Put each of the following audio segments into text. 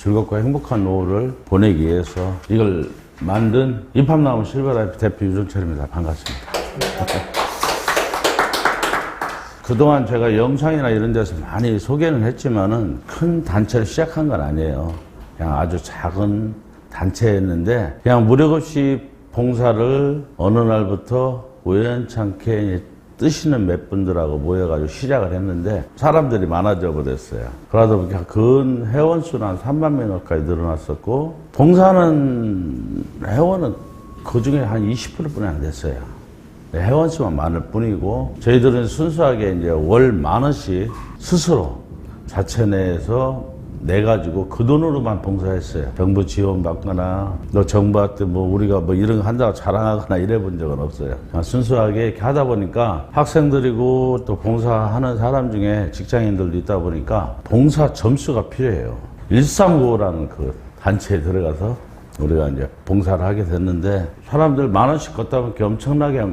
즐겁고 행복한 노후를 보내기 위해서 이걸 만든 입합나무 실버라이프 대표 유정철입니다. 반갑습니다. 그동안 제가 영상이나 이런 데서 많이 소개는 했지만은 큰 단체를 시작한 건 아니에요. 그냥 아주 작은 단체였는데 그냥 무력 없이 봉사를 어느 날부터 우연찮게 뜨시는 몇 분들하고 모여가지고 시작을 했는데 사람들이 많아져 버렸어요. 그러다 보니까 근 회원수는 한 3만 명 가까이 늘어났었고 봉사는 회원은 그 중에 한 20%뿐이 안 됐어요. 회원수만 많을 뿐이고 저희들은 순수하게 이제 월 10,000원씩 스스로 자체 내에서 내가지고 그 돈으로만 봉사했어요. 정부 지원 받거나 정부한테 우리가 이런 거 한다고 자랑하거나 이래 본 적은 없어요. 순수하게 이렇게 하다 보니까 학생들이고 또 봉사하는 사람 중에 직장인들도 있다 보니까 봉사 점수가 필요해요. 1395라는 그 단체에 들어가서 우리가 이제 봉사를 하게 됐는데 사람들 10,000원씩 걷다 보니까 엄청나게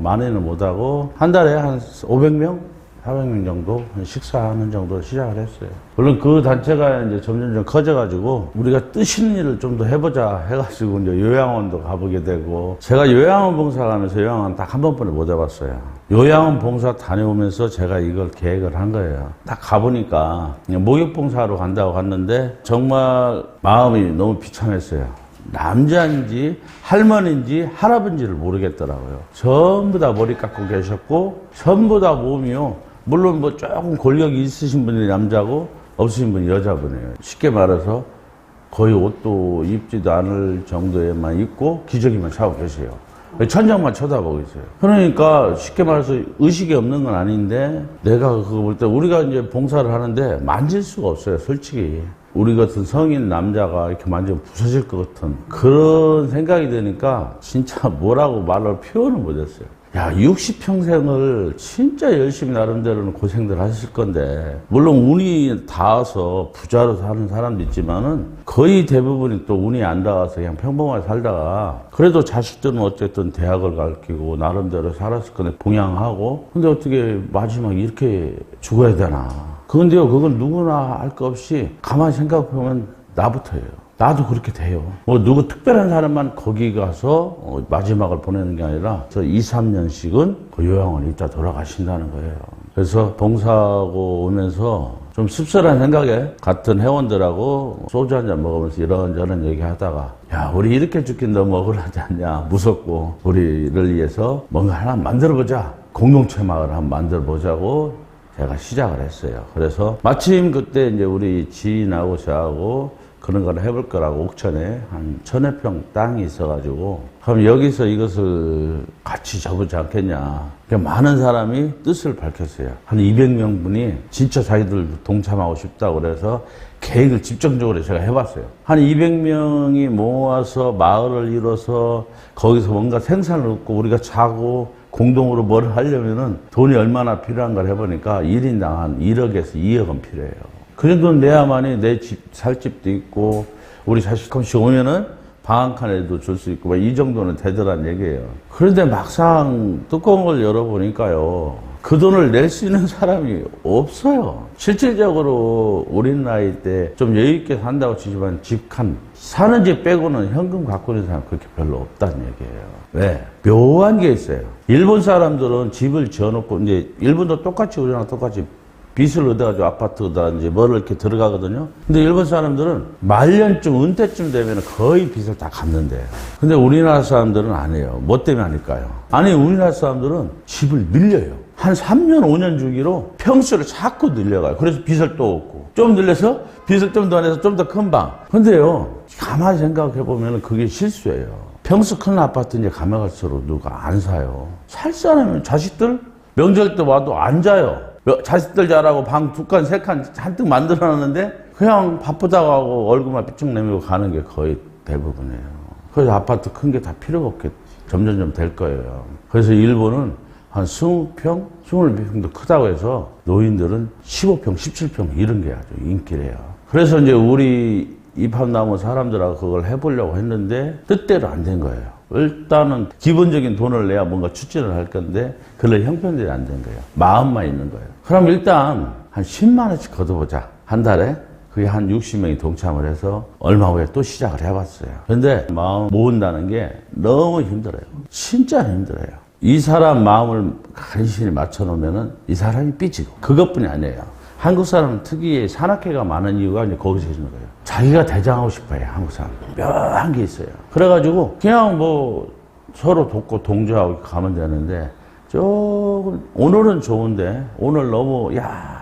많이는 못하고 한 달에 한 500명? 400명 정도 식사하는 정도로 시작을 했어요. 물론 그 단체가 이제 점점 커져가지고 우리가 뜨시는 일을 좀 더 해보자 해가지고 이제 요양원도 가보게 되고 제가 요양원 봉사 가면서 요양원 딱 한 번뿐이 못 해봤어요. 요양원 봉사 다녀오면서 제가 이걸 계획을 한 거예요. 딱 가보니까 목욕 봉사하러 간다고 갔는데 정말 마음이 너무 비참했어요. 남자인지 할머니인지 할아버지를 모르겠더라고요. 전부 다 머리 깎고 계셨고 전부 다 몸이요. 물론 조금 권력이 있으신 분이 남자고 없으신 분이 여자분이에요. 쉽게 말해서 거의 옷도 입지도 않을 정도에만 입고 기저귀만 차고 계세요. 천장만 쳐다보고 있어요. 그러니까 쉽게 말해서 의식이 없는 건 아닌데 내가 그거 볼 때 우리가 이제 봉사를 하는데 만질 수가 없어요. 솔직히. 우리 같은 성인 남자가 이렇게 만지면 부서질 것 같은 그런 생각이 드니까 진짜 뭐라고 말을 표현을 못했어요. 야, 60평생을 진짜 열심히 나름대로는 고생들 하실 건데 물론 운이 닿아서 부자로 사는 사람도 있지만은 거의 대부분이 또 운이 안 닿아서 그냥 평범하게 살다가 그래도 자식들은 어쨌든 대학을 가르치고 나름대로 살았을 건데 봉양하고 근데 어떻게 마지막에 이렇게 죽어야 되나. 그런데요, 그건 누구나 할 거 없이 가만히 생각해보면 나부터예요. 나도 그렇게 돼요. 누구 특별한 사람만 거기 가서 마지막을 보내는 게 아니라 저 2, 3년씩은 그 요양원에 있다 돌아가신다는 거예요. 그래서 봉사하고 오면서 좀 씁쓸한 생각에 같은 회원들하고 소주 한잔 먹으면서 이런저런 얘기하다가 야, 우리 이렇게 죽긴 너무 억울하지 않냐. 무섭고 우리를 위해서 뭔가 하나 만들어보자. 공동체 마을 한번 만들어보자고 제가 시작을 했어요. 그래서 마침 그때 이제 우리 지인하고 저하고 그런 걸 해볼 거라고 옥천에 한 1,000여 평 땅이 있어가지고 그럼 여기서 이것을 같이 접지 않겠냐. 많은 사람이 뜻을 밝혔어요. 한 200명 분이 진짜 자기들 동참하고 싶다고 그래서 계획을 집중적으로 제가 해봤어요. 한 200명이 모아서 마을을 이뤄서 거기서 뭔가 생산을 얻고 우리가 자고 공동으로 뭘 하려면은 돈이 얼마나 필요한가를 해보니까 1인당 한 1억에서 2억은 필요해요. 그 정도는 내야만이 내 집, 살 집도 있고, 우리 자식 한 번씩 오면은 방 한 칸에도 줄 수 있고, 이 정도는 되더란 얘기예요. 그런데 막상 뚜껑을 열어보니까요, 그 돈을 낼 수 있는 사람이 없어요. 실질적으로 우리 나이 때 좀 여유있게 산다고 치지만 집 사는 집 빼고는 현금 갖고 있는 사람 그렇게 별로 없다는 얘기예요. 왜? 묘한 게 있어요. 일본 사람들은 집을 지어놓고, 이제 일본도 똑같이 우리랑 똑같이 빚을 얻어가지고 아파트다든지 뭐를 이렇게 들어가거든요. 근데 일본 사람들은 말년쯤, 은퇴쯤 되면 거의 빚을 다 갚는데요. 근데 우리나라 사람들은 안 해요. 뭐 때문에 아닐까요? 아니, 우리나라 사람들은 집을 늘려요. 한 3년, 5년 주기로 평수를 자꾸 늘려가요. 그래서 빚을 또 얻고. 좀 늘려서 빚을 좀 더 내서 좀 더 큰 방. 근데요, 가만히 생각해보면 그게 실수예요. 평수 큰 아파트 이제 가면 갈수록 누가 안 사요. 살 사람은 자식들 명절 때 와도 안 자요. 자식들 자라고 방 2칸, 3칸 한뜩 만들어놨는데 그냥 바쁘다고 하고 얼굴만 삐쭉 내밀고 가는 게 거의 대부분이에요. 그래서 아파트 큰 게 다 필요가 없게 점점점 될 거예요. 그래서 일본은 한 20평, 22평도 크다고 해서 노인들은 15평, 17평 이런 게 아주 인기래요. 그래서 이제 우리 입합나무 사람들하고 그걸 해보려고 했는데 뜻대로 안 된 거예요. 일단은 기본적인 돈을 내야 뭔가 추진을 할 건데 그런 형편들이 안 된 거예요. 마음만 있는 거예요. 그럼 일단 한 10만 원씩 걷어보자. 한 달에 그게 한 60명이 동참을 해서 얼마 후에 또 시작을 해봤어요. 근데 마음 모은다는 게 너무 힘들어요. 진짜 힘들어요. 이 사람 마음을 간신히 맞춰놓으면은 이 사람이 삐지고 그것뿐이 아니에요. 한국 사람은 특유의 산악회가 많은 이유가 이제 거기서 있는 거예요. 자기가 대장하고 싶어요, 한국 사람. 묘한 게 있어요. 그래가지고 그냥 뭐 서로 돕고 동조하고 가면 되는데 조금 오늘은 좋은데 오늘 너무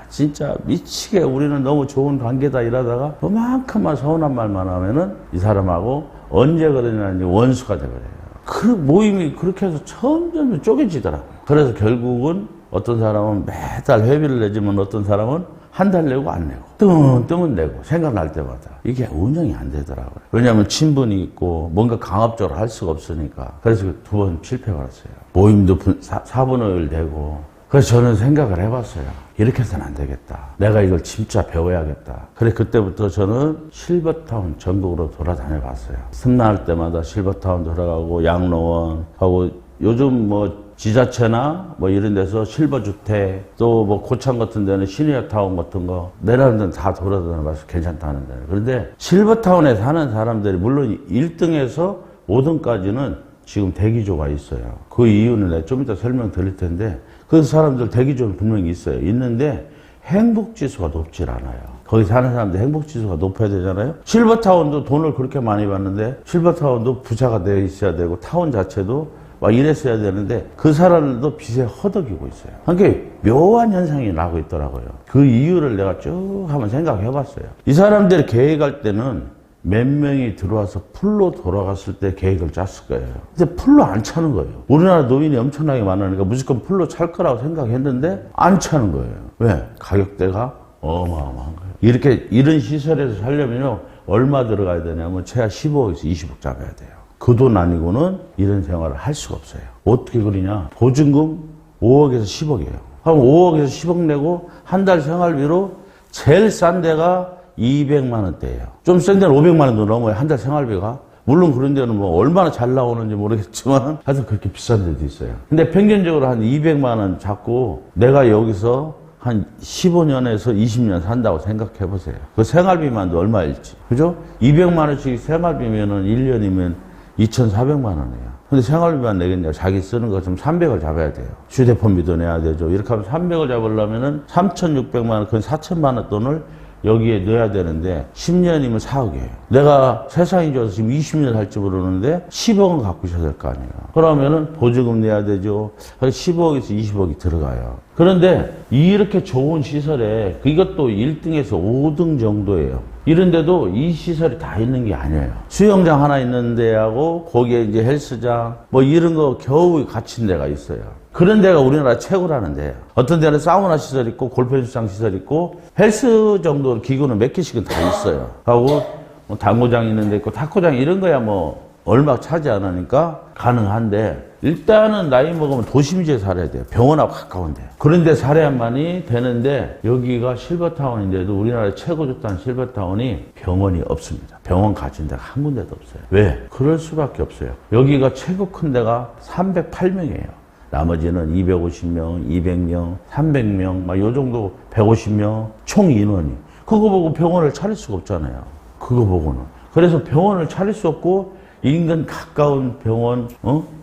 진짜 미치게 우리는 너무 좋은 관계다 이러다가 그만큼만 서운한 말만 하면은 이 사람하고 언제 그러냐니 원수가 돼버려요. 그 모임이 그렇게 해서 점점 쪼개지더라고요. 그래서 결국은 어떤 사람은 매달 회비를 내지만 어떤 사람은 한 달 내고 안 내고 뜸은 내고 생각날 때마다 이게 운영이 안 되더라고요. 왜냐하면 친분이 있고 뭔가 강압적으로 할 수가 없으니까. 그래서 2번 실패받았어요. 모임도 4분의 1 되고. 그래서 저는 생각을 해봤어요. 이렇게 해서는 안 되겠다. 내가 이걸 진짜 배워야겠다. 그래 그때부터 저는 실버타운 전국으로 돌아다녀 봤어요. 틈날 때마다 실버타운 돌아가고 양로원 하고 요즘 뭐 지자체나 뭐 이런 데서 실버주택 또 뭐 고창 같은 데는 시니어타운 같은 거 내라는 데는 다 돌아다녀 봐서 괜찮다는 데는. 그런데 실버타운에 사는 사람들이 물론 1등에서 5등까지는 지금 대기조가 있어요. 그 이유는 내가 좀 이따 설명드릴 텐데 그 사람들 대기조는 분명히 있어요. 있는데 행복지수가 높질 않아요. 거기 사는 사람들 행복지수가 높아야 되잖아요. 실버타운도 돈을 그렇게 많이 받는데 실버타운도 부자가 돼 있어야 되고 타운 자체도 막 이랬어야 되는데 그 사람들도 빚에 허덕이고 있어요. 그러니까 묘한 현상이 나고 있더라고요. 그 이유를 내가 쭉 한번 생각해 봤어요. 이 사람들이 계획할 때는 몇 명이 들어와서 풀로 돌아갔을 때 계획을 짰을 거예요. 근데 풀로 안 차는 거예요. 우리나라 노인이 엄청나게 많으니까 무조건 풀로 찰 거라고 생각했는데 안 차는 거예요. 왜? 가격대가 어마어마한 거예요. 이런 시설에서 살려면요 얼마 들어가야 되냐면 최하 15억에서 20억 잡아야 돼요. 그 돈 아니고는 이런 생활을 할 수가 없어요. 어떻게 그러냐? 보증금 5억에서 10억이에요. 그럼 5억에서 10억 내고 한 달 생활비로 제일 싼 데가 200만 원대예요. 좀 센 데는 500만 원도 넘어요. 한 달 생활비가. 물론 그런 데는 뭐 얼마나 잘 나오는지 모르겠지만 하여튼 그렇게 비싼 데도 있어요. 근데 평균적으로 한 200만 원 잡고 내가 여기서 한 15년에서 20년 산다고 생각해 보세요. 그 생활비만도 얼마일지. 그죠? 200만 원씩 생활비면은 1년이면 2,400만 원이에요. 근데 생활비만 내겠냐? 자기 쓰는 거 좀 300을 잡아야 돼요. 휴대폰비도 내야 되죠. 이렇게 하면 300을 잡으려면은 3,600만 원, 그건 4천만 원 돈을 여기에 넣어야 되는데 10년이면 4억이에요. 내가 세상이 좋아서 지금 20년 살지 모르는데 10억은 갖고 있어야 될 거 아니에요. 그러면은 보증금 내야 되죠. 15억에서 20억이 들어가요. 그런데 이렇게 좋은 시설에 이것도 1등에서 5등 정도예요. 이런데도 이 시설이 다 있는 게 아니에요. 수영장 하나 있는 데하고 거기에 이제 헬스장 뭐 이런 거 겨우 갖춘 데가 있어요. 그런 데가 우리나라 최고라는 데예요. 어떤 데는 사우나 시설 있고 골프장 시설 있고 헬스 정도 기구는 몇 개씩은 다 있어요. 하고 뭐 당구장 있는 데 있고 탁구장 이런 거야 뭐 얼마 차지 않으니까 가능한데 일단은 나이 먹으면 도심지에 살아야 돼요. 병원하고 가까운데. 그런데 살아야만이 되는데 여기가 실버타운인데도 우리나라 최고 좋다는 실버타운이 병원이 없습니다. 병원 가진 데가 한 군데도 없어요. 왜? 그럴 수밖에 없어요. 여기가 최고 큰 데가 308명이에요. 나머지는 250명, 200명, 300명, 막 요 정도 150명 총 인원이. 그거 보고 병원을 차릴 수가 없잖아요. 그거 보고는. 그래서 병원을 차릴 수 없고 인근 가까운 병원,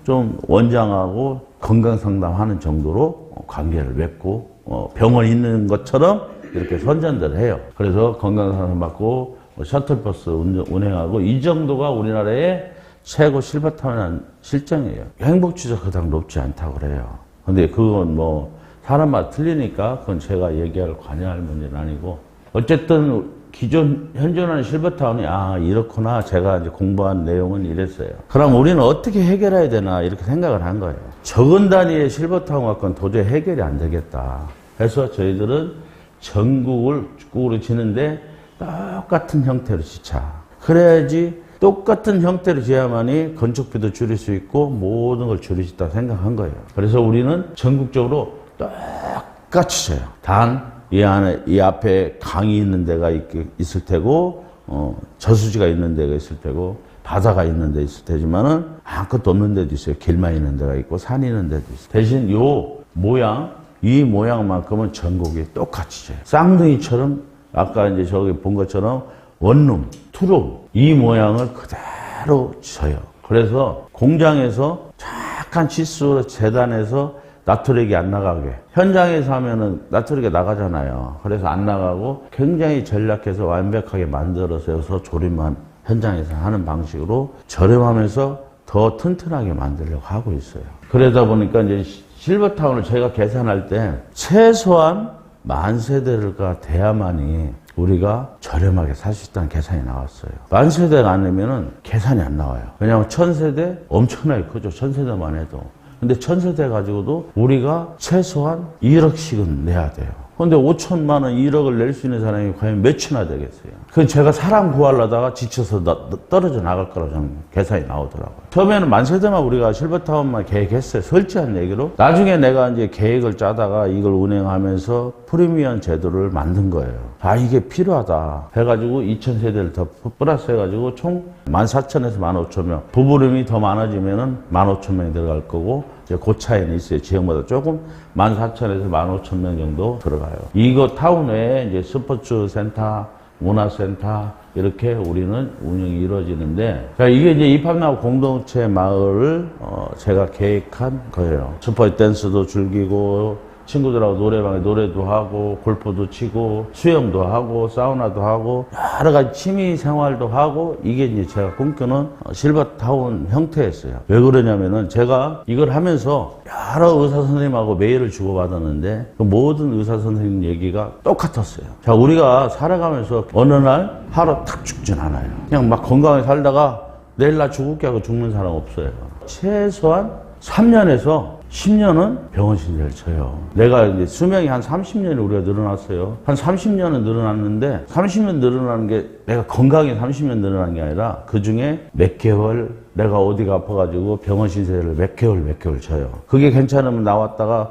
좀 원장하고 건강상담하는 정도로 관계를 맺고, 병원 있는 것처럼 이렇게 선전들을 해요. 그래서 건강상담 받고, 셔틀버스 운행하고, 이 정도가 우리나라의 최고 실버타운한 실정이에요. 행복지수가 그닥 높지 않다고 그래요. 근데 그건 뭐, 사람마다 틀리니까 그건 제가 얘기할 관여할 문제는 아니고, 어쨌든 현존하는 실버타운이 이렇구나. 제가 이제 공부한 내용은 이랬어요. 그럼 우리는 어떻게 해결해야 되나 이렇게 생각을 한 거예요. 적은 단위의 실버타운 갖고는 도저히 해결이 안 되겠다. 그래서 저희들은 전국을 국으로 지는데 똑같은 형태로 짓자. 그래야지 똑같은 형태로 지어야만이 건축비도 줄일 수 있고 모든 걸 줄일 수 있다고 생각한 거예요. 그래서 우리는 전국적으로 똑같이 져요. 단 이 앞에 강이 있는 데가 있을 테고, 저수지가 있는 데가 있을 테고, 바다가 있는 데 있을 테지만은, 아무것도 없는 데도 있어요. 길만 있는 데가 있고, 산이 있는 데도 있어요. 대신 이 모양만큼은 전국이 똑같이 져요. 쌍둥이처럼 아까 이제 저기 본 것처럼 원룸, 투룸 이 모양을 그대로 져요. 그래서 공장에서 약간 치수 재단해서 나트력이 안 나가게. 현장에서 하면은 나트력이 나가잖아요. 그래서 안 나가고 굉장히 전략해서 완벽하게 만들어서 조립만 현장에서 하는 방식으로 저렴하면서 더 튼튼하게 만들려고 하고 있어요. 그러다 보니까 이제 실버타운을 저희가 계산할 때 최소한 10,000세대가 돼야만이 우리가 저렴하게 살 수 있다는 계산이 나왔어요. 10,000세대가 아니면은 계산이 안 나와요. 왜냐하면 1,000세대 엄청나게 크죠. 1,000세대만 해도. 근데 1,000세대 가지고도 우리가 최소한 1억씩은 내야 돼요. 근데 5천만 원, 1억을 낼 수 있는 사람이 과연 몇이나 되겠어요? 그건 제가 사람 구하려다가 지쳐서 떨어져 나갈 거라고 저는 계산이 나오더라고요. 처음에는 10,000세대만 우리가 실버타운만 계획했어요. 솔직한 얘기로. 나중에 내가 이제 계획을 짜다가 이걸 운행하면서 프리미엄 제도를 만든 거예요. 아, 이게 필요하다. 해가지고 2,000세대를 더 플러스 해가지고 총 14,000에서 15,000명. 부부름이 더 많아지면은 15,000명이 들어갈 거고, 이제 그 차이는 있어요. 지역마다 조금 14,000에서 15,000명 정도 들어가요. 이거 타운 외에 이제 스포츠 센터, 문화센터 이렇게 우리는 운영이 이루어지는데, 자, 이게 이제 입학나무 공동체 마을을 제가 계획한 거예요. 스포츠 댄스도 즐기고 친구들하고 노래방에 노래도 하고 골프도 치고 수영도 하고 사우나도 하고 여러 가지 취미 생활도 하고, 이게 이제 제가 꿈꾸는 실버타운 형태였어요. 왜 그러냐면은 제가 이걸 하면서 여러 의사 선생님하고 메일을 주고받았는데 그 모든 의사 선생님 얘기가 똑같았어요. 자, 우리가 살아가면서 어느 날 하루 탁 죽진 않아요. 그냥 막 건강하게 살다가 내일 나 죽을게 하고 죽는 사람 없어요. 최소한 3년에서 10년은 병원 신세를 져요. 내가 이제 수명이 한 30년이 우리가 늘어났어요. 한 30년은 늘어났는데 30년 늘어나는 게 내가 건강이 30년 늘어난 게 아니라 그 중에 몇 개월 내가 어디가 아파가지고 병원 신세를 몇 개월 져요. 그게 괜찮으면 나왔다가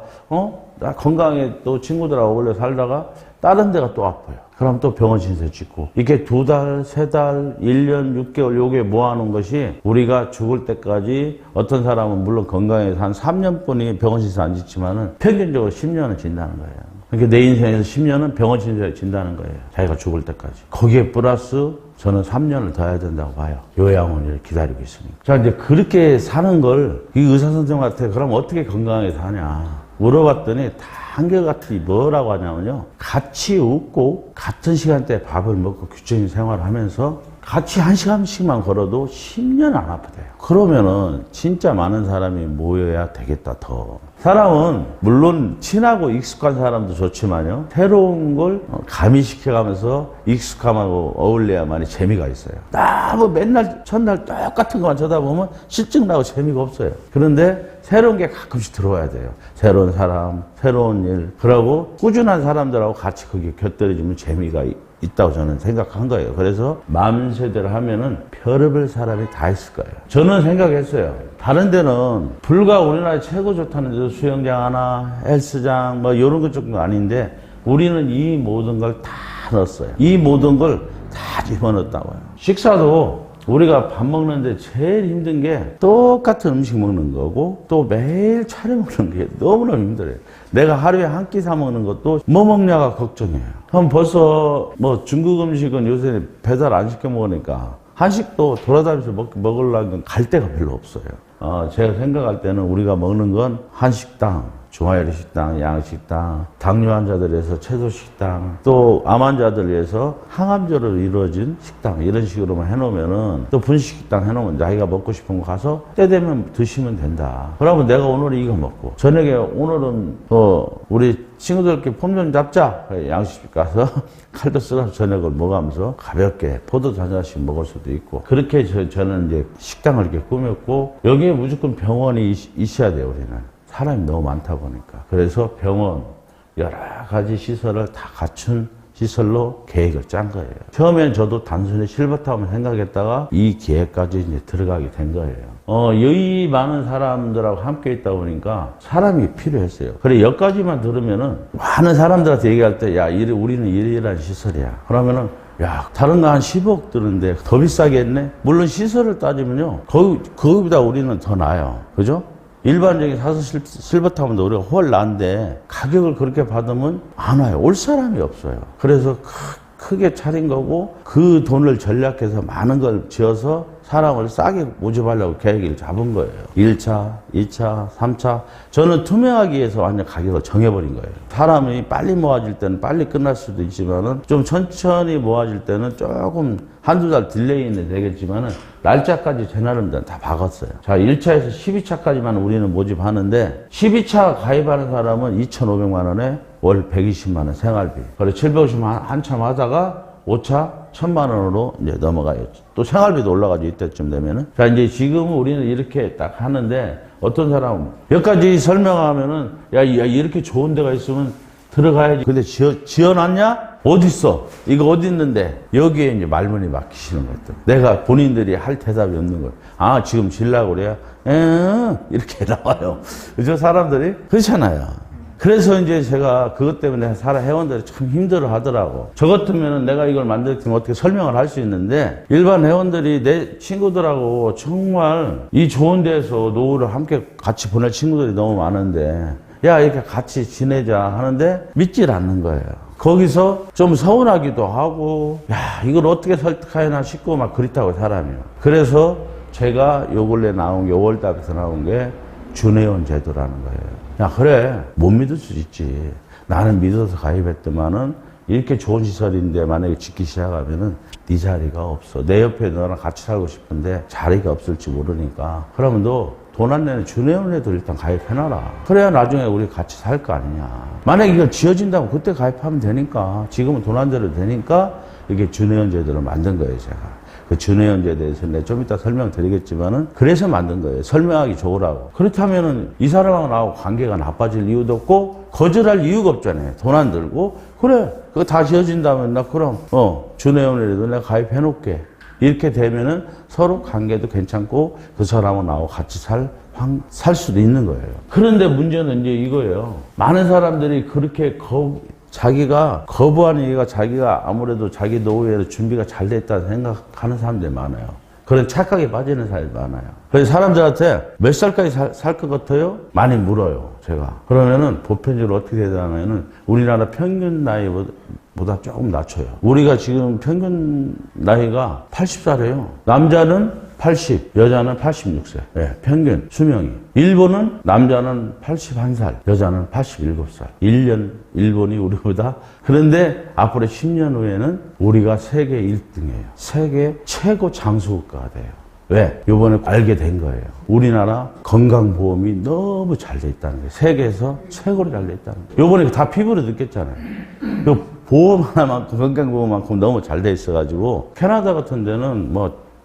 나 건강에 또 친구들하고 어울려 살다가 다른 데가 또 아파요. 그럼 또 병원 신세 짓고, 이게 2달, 3달, 1년, 6개월 요게 모아놓은 것이 우리가 죽을 때까지, 어떤 사람은 물론 건강해서 한 3년뿐이 병원 신세 안 짓지만은 평균적으로 10년은 진다는 거예요. 그러니까 내 인생에서 10년은 병원 신세를 진다는 거예요. 자기가 죽을 때까지. 거기에 플러스 저는 3년을 더 해야 된다고 봐요. 요양원을 기다리고 있으니까. 자, 이제 그렇게 사는 걸 이 의사 선생님한테 그럼 어떻게 건강하게 사냐 물어봤더니 다 한결같이 뭐라고 하냐면요, 같이 웃고 같은 시간대에 밥을 먹고 규칙적인 생활을 하면서 같이 1시간씩만 걸어도 10년 안 아프대요. 그러면은 진짜 많은 사람이 모여야 되겠다. 더 사람은 물론 친하고 익숙한 사람도 좋지만요, 새로운 걸 가미시켜가면서 익숙함하고 어울려야만이 재미가 있어요. 너무 맨날 첫날 똑같은 것만 쳐다보면 실증나고 재미가 없어요. 그런데 새로운 게 가끔씩 들어와야 돼요. 새로운 사람, 새로운 일. 그러고 꾸준한 사람들하고 같이 거기에 곁들여지면 재미가 있다고 저는 생각한 거예요. 그래서 10,000세대를 하면은 별의별 사람이 다 있을 거예요. 저는 생각했어요. 다른 데는 불과 우리나라 최고 좋다는 데도 수영장 하나, 헬스장 뭐 이런 것 정도 아닌데 우리는 이 모든 걸 다 넣었어요. 이 모든 걸 다 집어넣었다고요. 식사도 우리가 밥 먹는데 제일 힘든 게 똑같은 음식 먹는 거고 또 매일 차려 먹는 게 너무너무 힘들어요. 내가 하루에 한 끼 사 먹는 것도 뭐 먹냐가 걱정이에요. 그럼 벌써 뭐 중국 음식은 요새 배달 안 시켜 먹으니까 한식도 돌아다니면서 먹으려면 갈 데가 별로 없어요. 제가 생각할 때는 우리가 먹는 건 한식당, 중화요리 식당, 양식당, 당뇨 환자들 위해서 채소 식당, 또 암 환자들 위해서 항암제로 이루어진 식당, 이런 식으로만 해놓으면은, 또 분식식당 해놓으면 자기가 먹고 싶은 거 가서 때 되면 드시면 된다. 그러면 내가 오늘 이거 먹고 저녁에 오늘은 우리 친구들끼리 폼 좀 잡자. 양식집 가서 칼도 쓸어서 저녁을 먹으면서 가볍게 포도주 한 잔씩 먹을 수도 있고, 그렇게 저는 이제 식당을 이렇게 꾸몄고, 여기에 무조건 병원이 있어야 돼요. 우리는 사람이 너무 많다 보니까. 그래서 병원, 여러 가지 시설을 다 갖춘 시설로 계획을 짠 거예요. 처음엔 저도 단순히 실버타운을 생각했다가 이 계획까지 이제 들어가게 된 거예요. 여기 많은 사람들하고 함께 있다 보니까 사람이 필요했어요. 그래, 여기까지만 들으면은 많은 사람들한테 얘기할 때, 야, 우리는 이러이러한 시설이야. 그러면은, 야, 다른 거 한 10억 드는데 더 비싸겠네? 물론 시설을 따지면요, 거기보다 우리는 더 나아요. 그죠? 일반적인 사서 실버타운도 우리가 훨 나은데 가격을 그렇게 받으면 안 와요. 올 사람이 없어요. 그래서 크게 차린 거고 그 돈을 전략해서 많은 걸 지어서 사람을 싸게 모집하려고 계획을 잡은 거예요. 1차, 2차, 3차. 저는 투명하기 위해서 완전 가격을 정해버린 거예요. 사람이 빨리 모아질 때는 빨리 끝날 수도 있지만은 좀 천천히 모아질 때는 조금 한두 달 딜레이는 되겠지만은 날짜까지 제 나름대로 다 박았어요. 자, 1차에서 12차까지만 우리는 모집하는데 12차 가입하는 사람은 2,500만 원에 월 120만 원 생활비. 그래 750만 원 한참 하다가 5차 1,000만 원으로 이제 넘어가요. 또 생활비도 올라가죠. 이때쯤 되면은. 자, 이제 지금은 우리는 이렇게 딱 하는데 어떤 사람은 몇 가지 설명하면은 야, 이렇게 좋은 데가 있으면 들어가야지. 근데 지어놨냐? 어딨어? 이거 어디 있는데? 여기에 이제 말문이 막히시는 것들. 내가 본인들이 할 대답이 없는 거예요. 아, 지금 질라고 그래야? 이렇게 나와요. 그죠? 사람들이? 그렇잖아요. 그래서 이제 제가 그것 때문에 회원들이 참 힘들어 하더라고. 저 같으면 내가 이걸 만들었으면 어떻게 설명을 할 수 있는데 일반 회원들이 내 친구들하고 정말 이 좋은 데서 노후를 함께 같이 보낼 친구들이 너무 많은데 야, 이렇게 같이 지내자 하는데 믿질 않는 거예요. 거기서 좀 서운하기도 하고 야, 이걸 어떻게 설득하나 싶고 막 그렇다고 사람이요. 그래서 제가 요 근래 나온 게 5월달부터 나온 게 준회원 제도라는 거예요. 야, 그래. 못 믿을 수 있지. 나는 믿어서 가입했더만은 이렇게 좋은 시설인데 만약에 짓기 시작하면은 네 자리가 없어. 내 옆에 너랑 같이 살고 싶은데 자리가 없을지 모르니까. 그러면 너 돈 안 내는 준회원에도 일단 가입해놔라. 그래야 나중에 우리 같이 살 거 아니냐. 만약에 이걸 지어진다면 그때 가입하면 되니까. 지금은 돈 안 들여도 되니까 이게 준회원 제도를 만든 거예요, 제가. 그 준회원제에 대해서 내가 좀 이따 설명드리겠지만은 그래서 만든 거예요. 설명하기 좋으라고. 그렇다면은 이 사람하고 나하고 관계가 나빠질 이유도 없고 거절할 이유가 없잖아요. 돈 안 들고 그래 그거 다 지어진다면 나 그럼 준회원이라도 내가 가입해 놓을게. 이렇게 되면은 서로 관계도 괜찮고 그 사람하고 나하고 같이 살 수도 있는 거예요. 그런데 문제는 이제 이거예요. 많은 사람들이 그렇게 자기가 거부하는 이유가 자기가 아무래도 자기 노후에 준비가 잘 됐다고 생각하는 사람들이 많아요. 그런 착각에 빠지는 사람이 많아요. 그래서 사람들한테 몇 살까지 살 것 같아요? 많이 물어요, 제가. 그러면은 보편적으로 어떻게 되냐면은 우리나라 평균 나이보다 조금 낮춰요. 우리가 지금 평균 나이가 80살이에요. 남자는 80, 여자는 86세. 네, 평균 수명이. 일본은 남자는 81살, 여자는 87살. 1년 일본이 우리보다. 그런데 앞으로 10년 후에는 우리가 세계 1등이에요. 세계 최고 장수국가가 돼요. 왜? 요번에 알게 된 거예요. 우리나라 건강보험이 너무 잘 돼 있다는 거예요. 세계에서 최고로 잘 돼 있다는 거예요. 요번에 다 피부로 느꼈잖아요. 보험 하나만큼, 건강보험만큼 너무 잘 돼 있어가지고 캐나다 같은 데는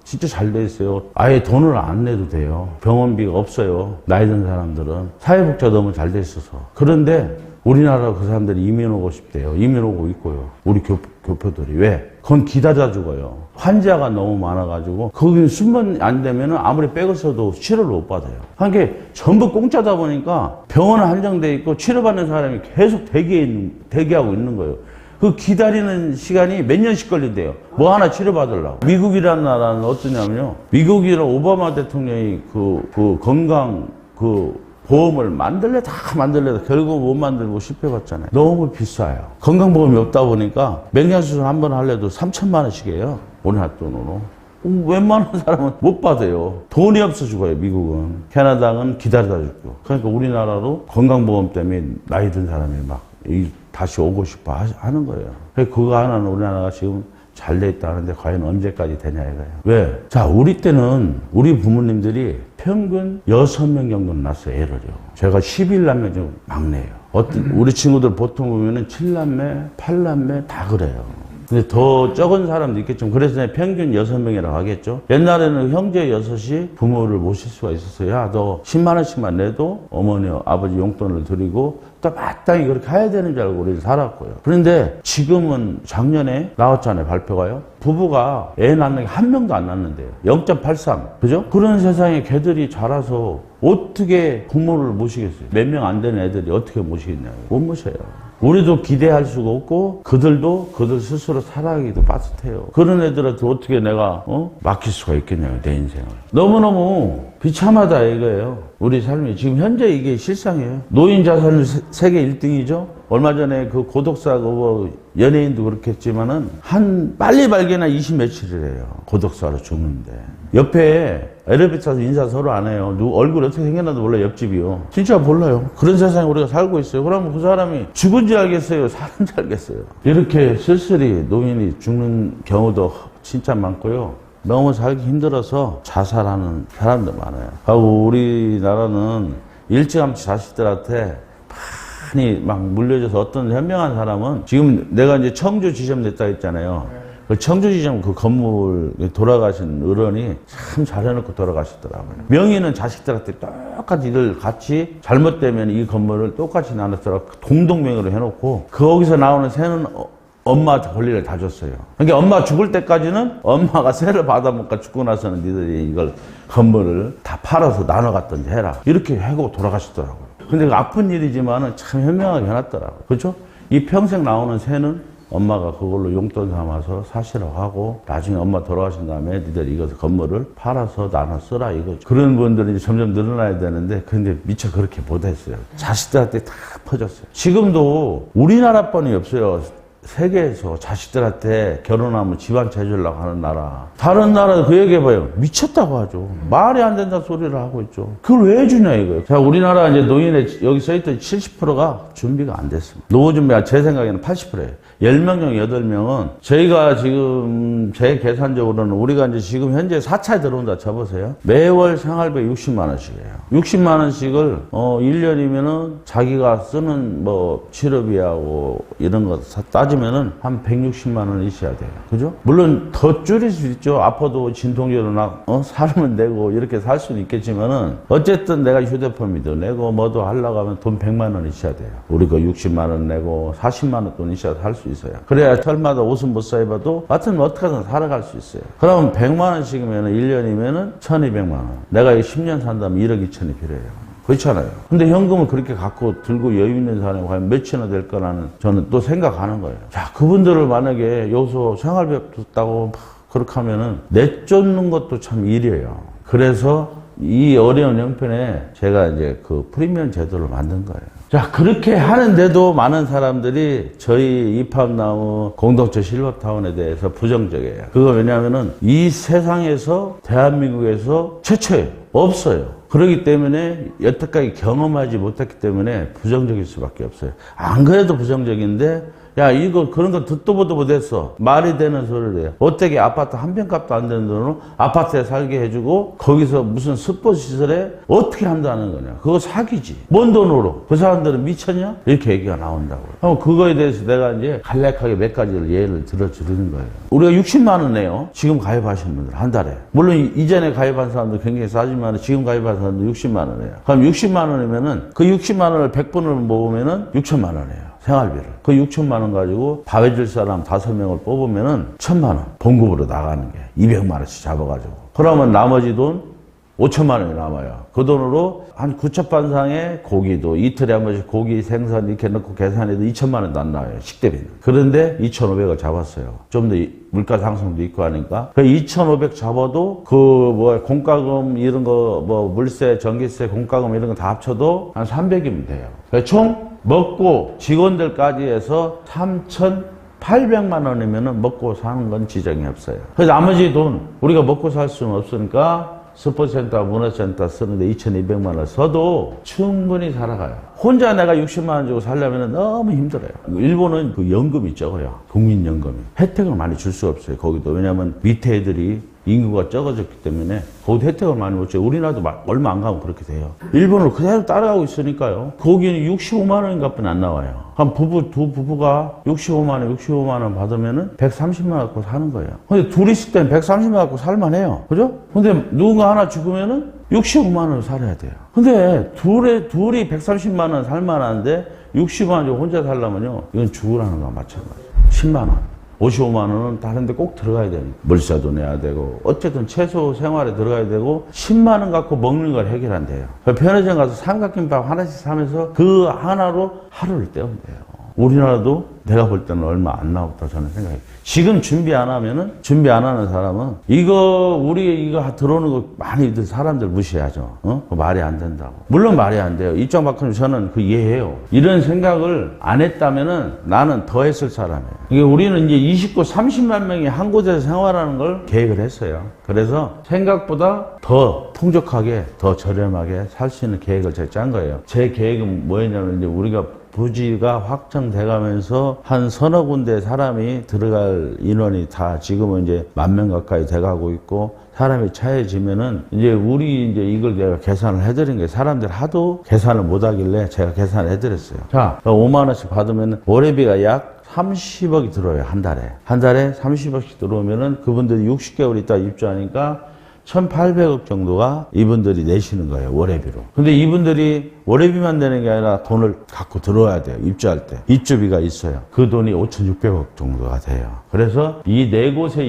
진짜 잘 돼 있어요. 아예 돈을 안 내도 돼요. 병원비가 없어요. 나이 든 사람들은. 사회복지가 너무 잘 돼 있어서. 그런데 우리나라 그 사람들이 이민 오고 싶대요. 이민 오고 있고요. 우리 교포들이. 왜? 그건 기다려 죽어요. 환자가 너무 많아가지고 거기 수면 안 되면 아무리 백을 써도 치료를 못 받아요. 그러니까 전부 공짜다 보니까 병원은 한정돼 있고 치료받는 사람이 계속 대기하고 있는 거예요. 그 기다리는 시간이 몇 년씩 걸린대요. 뭐 하나 치료받으려고. 미국이라는 나라는 어떠냐면요. 미국이랑 오바마 대통령이 그 건강 보험을 다 만들려다 결국 못 만들고 실패했잖아요. 너무 비싸요. 건강보험이 없다 보니까 맹장수술 한 번 하려도 3,000만 원씩이에요. 우리나라 돈으로. 웬만한 사람은 못 받아요. 돈이 없어 죽어요, 미국은. 캐나다는 기다리다 죽고. 그러니까 우리나라로 건강보험 때문에 나이 든 사람이 다시 오고 싶어 하는 거예요. 그거 하나는 우리나라가 지금 잘 돼 있다는데 과연 언제까지 되냐 이거예요. 왜? 자, 우리 때는 우리 부모님들이 평균 6명 정도는 낳았어요, 애를요. 제가 11남매 중 막내예요. 우리 친구들 보통 보면은 7남매, 8남매 다 그래요. 근데 더 적은 사람도 있겠죠. 그래서 평균 6명이라고 하겠죠. 옛날에는 형제 6이 부모를 모실 수가 있었어요. 야, 너 10만 원씩만 내도 어머니, 아버지 용돈을 드리고 또 마땅히 그렇게 해야 되는 줄 알고 우리는 살았고요. 그런데 지금은 작년에 나왔잖아요, 발표가요. 부부가 애 낳는 게 한 명도 안 낳는데요. 0.83. 그죠? 그런 세상에 걔들이 자라서 어떻게 부모를 모시겠어요? 몇 명 안 되는 애들이 어떻게 모시겠냐고. 못 모셔요. 우리도 기대할 수가 없고 그들도 그들 스스로 살아가기도 빠듯해요. 그런 애들한테 어떻게 내가 맡길 수가 있겠냐고, 내 인생을. 너무너무 비참하다 이거예요. 우리 삶이 지금 현재 이게 실상이에요. 노인 자산율 세계 1등이죠. 얼마 전에 그 고독사 그 연예인도 그렇겠지만은 한 빨리 발견한 20 며칠이래요. 고독사로 죽는데. 옆에 엘리베이터에서 인사 서로 안 해요. 얼굴 어떻게 생겼나도 몰라요. 옆집이요. 진짜 몰라요. 그런 세상에 우리가 살고 있어요. 그러면 그 사람이 죽은지 알겠어요? 사는지 알겠어요? 이렇게 쓸쓸히 노인이 죽는 경우도 진짜 많고요. 너무 살기 힘들어서 자살하는 사람도 많아요. 하고 우리나라는 일찌감치 자식들한테 많이 막 물려줘서 어떤 현명한 사람은 지금 내가 이제 청주 지점 냈다 했잖아요. 그 청주 지점 그 건물 돌아가신 어른이 참 잘해놓고 돌아가시더라고요. 명의는 자식들한테 똑같이 이걸 같이 잘못되면 이 건물을 똑같이 나눴더라고 동동명의로 해놓고 거기서 나오는 세는 엄마 권리를 다 줬어요. 그러니까 엄마 죽을 때까지는 엄마가 세를 받아먹고 죽고 나서는 니들이 이걸 건물을 다 팔아서 나눠 갖든지 해라. 이렇게 하고 돌아가시더라고요. 근데 그 아픈 일이지만은 참 현명하게 해놨더라고요. 그렇죠? 이 평생 나오는 세는 엄마가 그걸로 용돈 삼아서 사시라고 하고 나중에 엄마 돌아가신 다음에 니들 이거 건물을 팔아서 나눠 쓰라 이거죠. 그런 분들이 이제 점점 늘어나야 되는데 근데 미처 그렇게 못했어요. 자식들한테 다 퍼졌어요. 지금도 우리나라뿐이 없어요. 세계에서 자식들한테 결혼하면 집안 채주려고 하는 나라. 다른 나라도 그 얘기해봐요. 미쳤다고 하죠. 말이 안 된다는 소리를 하고 있죠. 그걸 왜 주냐 이거예요. 자, 우리나라 이제 노인의 여기 써있던 70%가 준비가 안 됐습니다. 노후 준비가 제 생각에는 80%예요. 10명 중 8명은 저희가 지금 제 계산적으로는 우리가 이제 지금 현재 4차에 들어온다 쳐보세요. 매월 생활비 60만 원씩이에요. 60만 원씩을 1년이면은 자기가 쓰는 뭐 치료비하고 이런 거 따지면은 한 160만 원 있어야 돼요. 그죠? 물론 더 줄일 수 있죠. 아파도 진통제로 살면 내고 이렇게 살 수는 있겠지만은 어쨌든 내가 휴대폰비도 내고 뭐도 하려고 하면 돈 100만 원 있어야 돼요. 우리가 60만 원 내고 40만 원 돈 있어야 살 수 있어요. 그래야 철마다 옷은 못 사입어도 하여튼 어떻게든 살아갈 수 있어요. 그러면 100만 원씩이면 1년이면은 1200만 원. 내가 10년 산다면 1억 2천이 필요해요. 그렇잖아요. 근데 현금을 그렇게 갖고 들고 여유 있는 사람이 과연 몇이나 될 거라는 저는 또 생각하는 거예요. 자, 그분들을 만약에 여기서 생활비 없다고 그렇게 하면은 내쫓는 것도 참 일이에요. 그래서 이 어려운 형편에 제가 이제 그 프리미엄 제도를 만든 거예요. 자, 그렇게 하는데도 많은 사람들이 저희 이팝나무 공동체 실버타운에 대해서 부정적이에요. 그거 왜냐하면은 이 세상에서 대한민국에서 최초예요. 없어요. 그렇기 때문에 여태까지 경험하지 못했기 때문에 부정적일 수밖에 없어요. 안 그래도 부정적인데 야, 이거 그런 거 듣도 보도 못했어. 말이 되는 소리를 해요. 어떻게 아파트 한 평값도 안 되는 돈으로 아파트에 살게 해주고 거기서 무슨 스포츠 시설에 어떻게 한다는 거냐. 그거 사기지. 뭔 돈으로. 그 사람들은 미쳤냐? 이렇게 얘기가 나온다고요. 그거에 대해서 내가 이제 간략하게 몇 가지를 예를 들어주는 거예요. 우리가 60만 원 내요. 지금 가입하신 분들 한 달에. 물론 이전에 가입한 사람도 굉장히 싸지만 지금 가입한 사람도 60만 원이에요. 그럼 60만 원이면은 그 60만 원을 100분을 모으면은 6천만 원이에요. 생활비를. 그 6천만 원 가지고 밥 해줄 사람 5명을 뽑으면은 1,000만 원 봉급으로 나가는 게 200만 원씩 잡아가지고. 그러면 나머지 돈 5천만 원이 남아요. 그 돈으로 한 9첩반상의 고기도 이틀에 한 번씩 고기 생선 이렇게 넣고 계산해도 2천만 원도 안 나와요. 식대비는. 그런데 2,500을 잡았어요. 좀 더 물가 상승도 있고 하니까. 그 2,500 잡아도 공과금 이런 거 물세, 전기세, 공과금 이런 거 다 합쳐도 한 300이면 돼요. 총 먹고 직원들까지 해서 3,800만 원이면 먹고 사는 건 지장이 없어요. 그래서 나머지 돈 우리가 먹고 살 수는 없으니까 스포츠센터, 문화센터 쓰는데 2,200만 원 써도 충분히 살아가요. 혼자 내가 60만 원 주고 살려면 너무 힘들어요. 일본은 그 연금이 적어요. 국민연금이. 혜택을 많이 줄 수가 없어요. 거기도. 왜냐하면 밑에 애들이 인구가 적어졌기 때문에 거기도 혜택을 많이 못 줘요. 우리나라도 얼마 안 가면 그렇게 돼요. 일본을 그대로 따라가고 있으니까요. 거기는 65만 원인가 뿐이 안 나와요. 한 두 부부가 65만 원 받으면은 130만 원 갖고 사는 거예요. 근데 둘이 있을 때는 130만 원 갖고 살만해요. 그죠? 근데 누군가 하나 죽으면은 65만 원을 살아야 돼요. 근데 둘이 130만 원 살만한데 60만 원 주고 혼자 살려면요. 이건 죽으라는 거와 마찬가지예요. 10만 원. 55만 원은 다른 데 꼭 들어가야 되니까. 물세도 내야 되고, 어쨌든 최소 생활에 들어가야 되고, 10만 원 갖고 먹는 걸 해결한대요. 편의점 가서 삼각김밥 하나씩 사면서 그 하나로 하루를 때우면 돼요. 우리나라도 내가 볼 때는 얼마 안 나왔다 저는 생각해요. 지금 준비 안 하면은, 준비 안 하는 사람은 우리 이거 들어오는 거 많이들 사람들 무시하죠. 그거 말이 안 된다고. 물론 말이 안 돼요. 입장만큼 저는 그 이해해요. 이런 생각을 안 했다면은 나는 더 했을 사람이에요. 이게 우리는 이제 29, 30만 명이 한 곳에서 생활하는 걸 계획을 했어요. 그래서 생각보다 더 풍족하게, 더 저렴하게 살 수 있는 계획을 제가 짠 거예요. 제 계획은 뭐였냐면 이제 우리가 부지가 확정돼 가면서 한 서너 군데 사람이 들어갈 인원이 다 지금은 이제 10,000명 가까이 돼 가고 있고 사람이 차해지면은 이제 이걸 내가 계산을 해드린 거예요. 사람들 하도 계산을 못 하길래 제가 계산을 해드렸어요. 자, 5만 원씩 받으면 월회비가 약 30억이 들어요. 한 달에. 한 달에 30억씩 들어오면은 그분들이 60개월 있다 입주하니까 1,800억 정도가 이분들이 내시는 거예요. 월회비로. 근데 이분들이 월회비만 내는 게 아니라 돈을 갖고 들어와야 돼요. 입주할 때. 입주비가 있어요. 그 돈이 5,600억 정도가 돼요. 그래서 이 네 곳에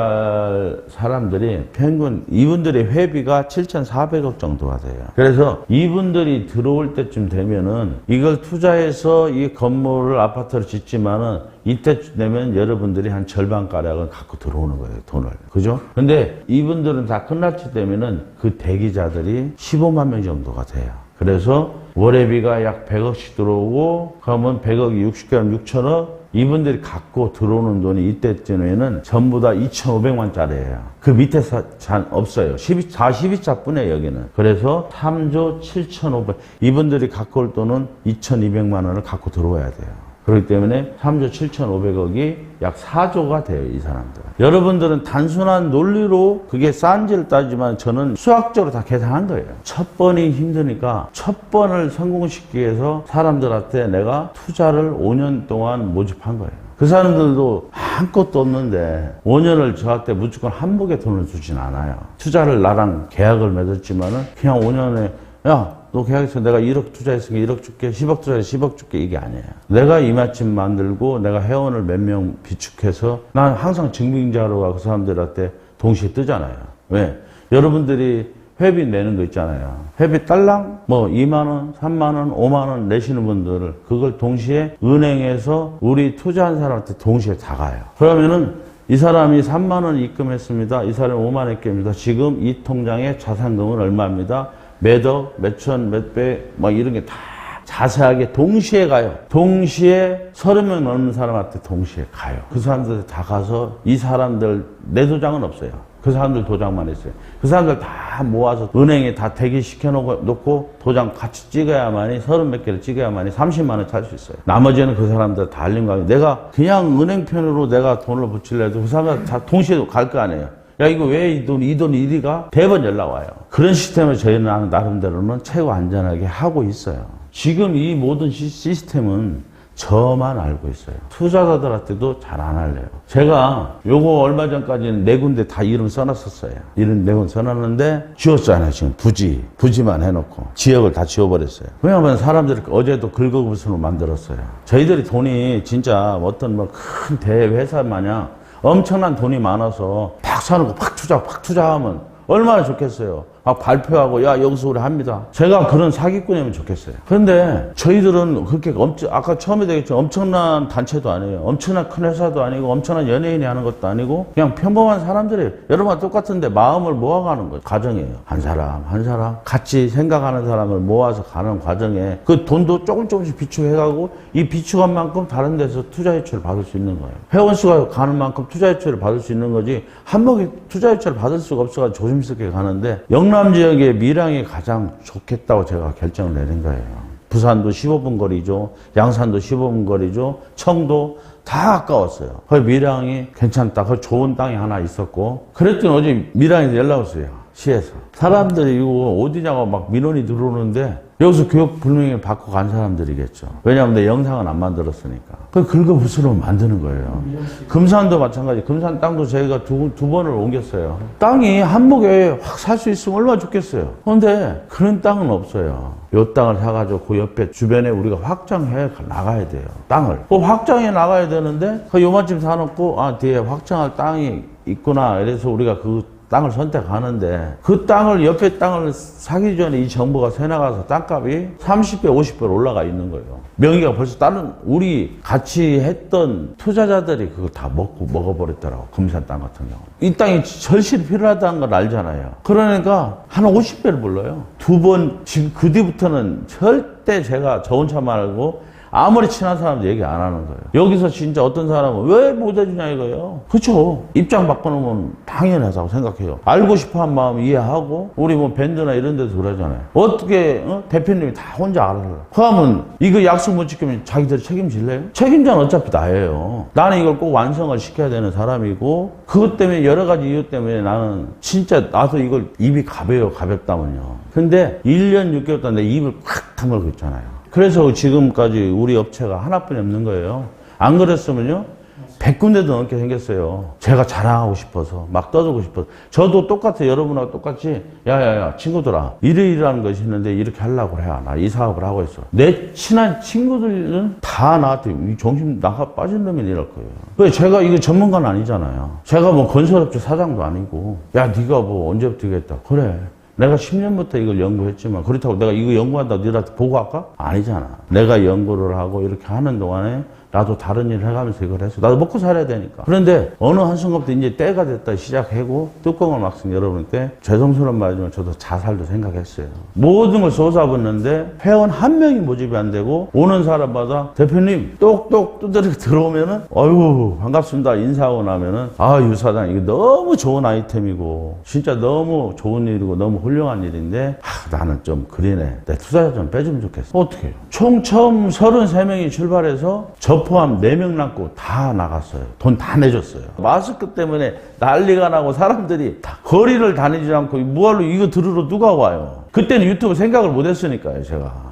입주할 사람들이 평균 이분들의 회비가 7,400억 정도가 돼요. 그래서 이분들이 들어올 때쯤 되면은 이걸 투자해서 이 건물을 아파트를 짓지만은 이때쯤 되면 여러분들이 한 절반가량을 갖고 들어오는 거예요. 돈을. 그죠? 근데 이분들은 다 끝날 때 되면은 그 대기자들이 15만 명 정도가 돼요. 그래서 월회비가 약 100억씩 들어오고 그러면 100억이 60개월 6천억 이분들이 갖고 들어오는 돈이 이때쯤에는 전부 다 2,500만짜리예요. 그 밑에 잘 없어요. 12차 뿐이에요, 여기는. 그래서 3조 7,500. 이분들이 갖고 올 돈은 2,200만 원을 갖고 들어와야 돼요. 그렇기 때문에 3조 7,500억이 약 4조가 돼요, 이 사람들은. 여러분들은 단순한 논리로 그게 싼지를 따지만 저는 수학적으로 다 계산한 거예요. 첫 번이 힘드니까 첫 번을 성공시키기 위해서 사람들한테 내가 투자를 5년 동안 모집한 거예요. 그 사람들도 아무것도 없는데 5년을 저한테 무조건 한복에 돈을 주진 않아요. 투자를 나랑 계약을 맺었지만은 그냥 5년에 야, 너 계약해서 내가 1억 투자했으니까 1억 줄게, 10억 투자해서 10억 줄게, 이게 아니에요. 내가 이맛집 만들고 내가 회원을 몇 명 비축해서 난 항상 증빙자료가 그 사람들한테 동시에 뜨잖아요. 왜? 여러분들이 회비 내는 거 있잖아요. 회비 딸랑 뭐 2만 원, 3만 원, 5만 원 내시는 분들을 그걸 동시에 은행에서 우리 투자한 사람한테 동시에 다 가요. 그러면은 이 사람이 3만 원 입금했습니다. 이 사람이 5만 원 입금입니다. 지금 이 통장의 자산금은 얼마입니다. 몇억, 몇천, 몇백, 막 이런 게 다 자세하게 동시에 가요. 동시에 30명 넘는 사람한테 동시에 가요. 그 사람들 다 가서 이 사람들, 내 도장은 없어요. 그 사람들 도장만 있어요. 그 사람들 다 모아서 은행에 다 대기시켜 놓고 도장 같이 찍어야만이 30몇 개를 찍어야만이 30만 원 찰 수 있어요. 나머지는 그 사람들 다 알린 거 아니에요. 내가 그냥 은행편으로 내가 돈을 붙이려도 그 사람들 다 동시에 갈 거 아니에요. 야, 이거 왜 이 돈 이리 가? 대번 연락 와요. 그런 시스템을 저희는 나름대로는 최고 안전하게 하고 있어요. 지금 이 모든 시스템은 저만 알고 있어요. 투자자들한테도 잘 안 알려요. 제가 요거 얼마 전까지는 4군데 다 이름 써놨었어요. 이름 4군 써놨는데 지웠잖아요. 지금 부지만 해놓고 지역을 다 지워버렸어요. 왜냐하면 사람들이 어제도 긁어부스로 만들었어요. 저희들이 돈이 진짜 어떤 뭐 큰 대회사 마냥 엄청난 돈이 많아서 팍 사놓고 팍 투자하면 얼마나 좋겠어요. 막 발표하고 야 여기서 우리 합니다. 제가 그런 사기꾼이면 좋겠어요. 그런데 저희들은 그렇게 아까 처음에 얘기했지만 엄청난 단체도 아니에요. 엄청난 큰 회사도 아니고 엄청난 연예인이 하는 것도 아니고 그냥 평범한 사람들이 여러분과 똑같은데 마음을 모아가는 거예요. 과정이에요. 한 사람 같이 생각하는 사람을 모아서 가는 과정에 그 돈도 조금씩 비축해가고 이 비축한 만큼 다른 데서 투자 유치를 받을 수 있는 거예요. 회원 수가 가는 만큼 투자 유치를 받을 수 있는 거지 한 번에 투자 유치를 받을 수가 없어서 조심스럽게 가는데 영남 지역의 밀양이 가장 좋겠다고 제가 결정을 내린 거예요. 부산도 15분 거리죠. 양산도 15분 거리죠. 청도 다 가까웠어요. 거기 밀양이 괜찮다. 거기 좋은 땅이 하나 있었고 그랬더니 어제 밀양에서 연락 왔어요. 시에서. 사람들이 이거 어디냐고 막 민원이 들어오는데 여기서 교육 불명예 받고 간 사람들이겠죠. 왜냐하면 내 영상은 안 만들었으니까. 그 긁어부스로 만드는 거예요. 금산도 마찬가지. 금산 땅도 저희가 두 번을 옮겼어요. 땅이 한목에 확 살 수 있으면 얼마나 좋겠어요. 그런데 그런 땅은 없어요. 요 땅을 사가지고 그 옆에 주변에 우리가 확장해 나가야 돼요. 땅을. 그 확장해 나가야 되는데 그 요만큼 사놓고 뒤에 확장할 땅이 있구나. 그래서 우리가 그 땅을 선택하는데 그 땅을 옆에 땅을 사기 전에 이 정부가 새나가서 땅값이 30배, 50배 올라가 있는 거예요. 명의가 벌써 다른 우리 같이 했던 투자자들이 그거 다 먹어버렸더라고. 금산 땅 같은 경우. 이 땅이 절실히 필요하다는 걸 알잖아요. 그러니까 한 50배를 불러요. 두 번, 지금 그 뒤부터는 절대 제가 저 혼자 말고 아무리 친한 사람도 얘기 안 하는 거예요. 여기서 진짜 어떤 사람은 왜 못 해주냐 이거예요. 그렇죠. 입장 바꿔놓으면 당연하다고 생각해요. 알고 싶어한 마음 이해하고 우리 뭐 밴드나 이런 데도 그러잖아요. 어떻게 대표님이 다 혼자 알아요. 그러면 이거 약속 못 지키면 자기들이 책임질래요? 책임자는 어차피 나예요. 나는 이걸 꼭 완성을 시켜야 되는 사람이고 그것 때문에 여러 가지 이유 때문에 나는 진짜 나도 이걸 입이 가볍다면요. 근데 1년 6개월 동안 내 입을 꽉 다물고 있잖아요. 그래서 지금까지 우리 업체가 하나뿐이 없는 거예요. 안 그랬으면요 100군데도 넘게 생겼어요. 제가 자랑하고 싶어서 막 떠들고 싶어서. 저도 똑같아. 여러분하고 똑같이 야야야 친구들아 이러이러한 것이 있는데 이렇게 하려고 해. 나 이 사업을 하고 있어. 내 친한 친구들은 다 나한테 정신 나가 빠진 놈이 이럴 거예요. 왜 제가 이거 전문가는 아니잖아요. 제가 뭐 건설업체 사장도 아니고 야 네가 뭐 언제부터 이겠다. 그래. 내가 10년부터 이걸 연구했지만 그렇다고 내가 이거 연구한다고 너희한테 보고 할까? 아니잖아. 내가 연구를 하고 이렇게 하는 동안에 나도 다른 일을 해가면서 이걸 했어. 나도 먹고 살아야 되니까. 그런데 어느 한순간부터 이제 때가 됐다 시작하고 뚜껑을 막상 열어보니까 죄송스러운 말이지만 저도 자살도 생각했어요. 모든 걸 쏟아붓는데 회원 한 명이 모집이 안 되고 오는 사람마다 대표님 똑똑 두드리고 들어오면은 어휴 반갑습니다 인사하고 나면은 아 유 사장 이거 너무 좋은 아이템이고 진짜 너무 좋은 일이고 너무 훌륭한 일인데 나는 좀 그리네. 내 투자자 좀 빼주면 좋겠어. 어떻게 해요? 총 처음 33명이 출발해서 저 포함 4명 남고 다 나갔어요. 돈 다 내줬어요. 마스크 때문에 난리가 나고 사람들이 다 거리를 다니지 않고 뭐하러 이거 들으러 누가 와요. 그때는 유튜브 생각을 못 했으니까요. 제가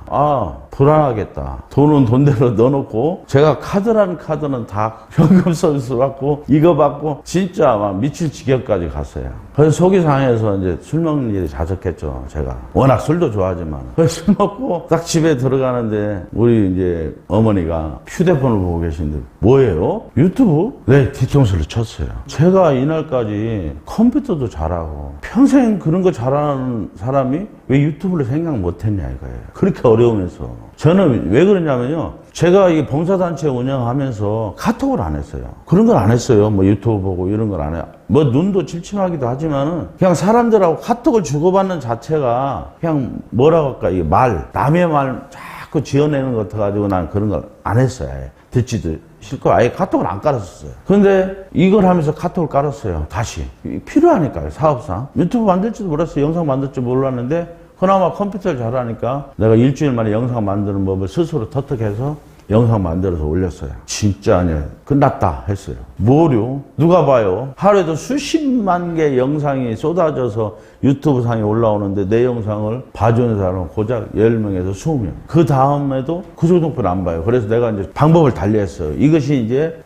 불안하겠다. 돈은 돈대로 넣어놓고 제가 카드라는 카드는 다 현금 서비스 받고 이거 받고 진짜 막 미칠 지경까지 갔어요. 그래서 속이 상해서 이제 술 먹는 일이 자적했죠. 제가 워낙 술도 좋아하지만 그래서 술 먹고 딱 집에 들어가는데 우리 이제 어머니가 휴대폰을 보고 계신데 뭐예요? 유튜브? 네, 뒤통수를 쳤어요. 제가 이날까지 컴퓨터도 잘하고 평생 그런 거 잘하는 사람이 왜 유튜브를 생각 못했냐 이거예요. 그렇게 어려우면서. 저는 왜 그러냐면요. 제가 이 봉사단체 운영하면서 카톡을 안 했어요. 그런 걸 안 했어요. 뭐 유튜브 보고 이런 걸 안 해요. 뭐 눈도 침침하기도 하지만은 그냥 사람들하고 카톡을 주고받는 자체가 그냥 뭐라고 할까. 이 남의 말 자꾸 지어내는 것 같아가지고 난 그런 걸 안 했어요. 듣지도 싫고 아예 카톡을 안 깔았었어요. 그런데 이걸 하면서 카톡을 깔았어요. 다시. 필요하니까요. 사업상. 유튜브 만들지도 몰랐어요. 영상 만들 줄 몰랐는데 그나마 컴퓨터를 잘하니까 내가 일주일 만에 영상 만드는 법을 스스로 터득해서 영상 만들어서 올렸어요. 진짜 아니에요. 끝났다 했어요. 뭐요? 누가 봐요? 하루에도 수십만 개 영상이 쏟아져서 유튜브 상에 올라오는데 내 영상을 봐주는 사람은 고작 10명에서 20명. 그 다음에도 그 정도뿐이 안 봐요. 그래서 내가 이제 방법을 달리했어요. 이것이 이제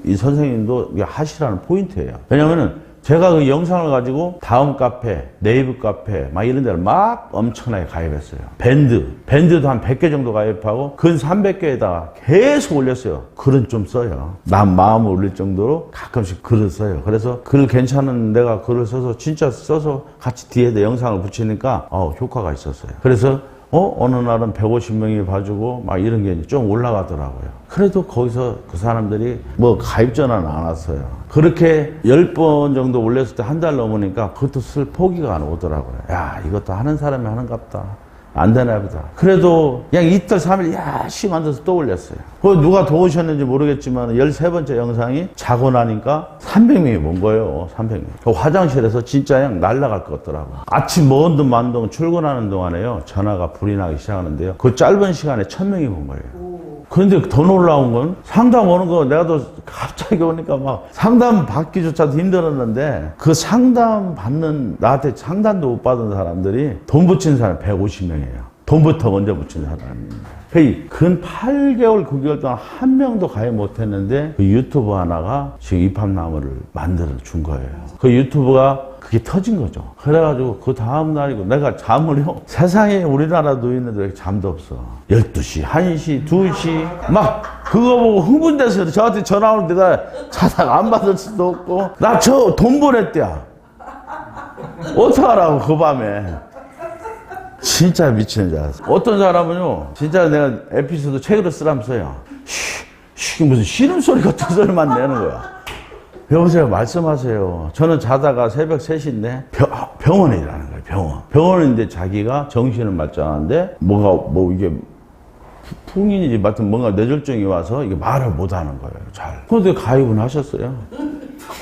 이 선생님도 하시라는 포인트예요. 왜냐면은 제가 그 영상을 가지고 다음 카페, 네이버 카페 막 이런 데를 막 엄청나게 가입했어요. 밴드도 한 100개 정도 가입하고 근 300개에다가 계속 올렸어요. 글은 좀 써요. 난 마음을 올릴 정도로 가끔씩 글을 써요. 그래서 글 괜찮은 내가 글을 써서 진짜 써서 같이 뒤에다 영상을 붙이니까 효과가 있었어요. 그래서 어느 날은 150명이 봐주고 막 이런 게 좀 올라가더라고요. 그래도 거기서 그 사람들이 뭐 가입 전화는 안 왔어요. 그렇게 10번 정도 올렸을 때 한 달 넘으니까 그것도 쓸 포기가 안 오더라고요. 야 이것도 하는 사람이 하는갑다. 안 되나 보다. 그래도 그냥 이틀 3일 야씨 만들어서 또 올렸어요. 그 누가 도우셨는지 모르겠지만 13번째 영상이 자고 나니까 300명이 온 거예요. 300명. 그 화장실에서 진짜 그냥 날아갈 것 같더라고요. 아침 먼 둥 만둥 출근하는 동안에요. 전화가 불이 나기 시작하는데요. 그 짧은 시간에 1000명이 온 거예요. 그런데 더 놀라운 건 상담 오는 거 내가 또 갑자기 오니까 막 상담 받기조차도 힘들었는데 그 상담 받는 나한테 상담도 못 받은 사람들이 돈 붙인 사람 150명이에요. 돈부터 먼저 붙인 사람입니다. 근 8개월 9개월 동안 한 명도 가입 못했는데 그 유튜브 하나가 지금 입합나무를 만들어 준 거예요. 그 유튜브가 그게 터진 거죠. 그래가지고 그 다음 날이고 내가 잠을요. 세상에 우리나라 노인들 왜 잠도 없어. 12시, 1시, 2시 막 그거 보고 흥분돼서 저한테 전화 오는데 내가 자다가 안 받을 수도 없고 나 저 돈 보냈대야. 어떡하라고, 그 밤에. 진짜 미치는 줄 알았어. 어떤 사람은요, 진짜 내가 에피소드 책으로 쓰라면서요. 무슨 신음소리 같은 소리만 내는 거야. 여보세요, 말씀하세요. 저는 자다가 새벽 3시인데 병원에 일하는 거예요, 병원인데 자기가 정신을 말짱한데 이게 풍인이지 하여튼 뭔가 뇌졸중이 와서 이게 말을 못 하는 거예요, 잘. 그런데 가입은 하셨어요.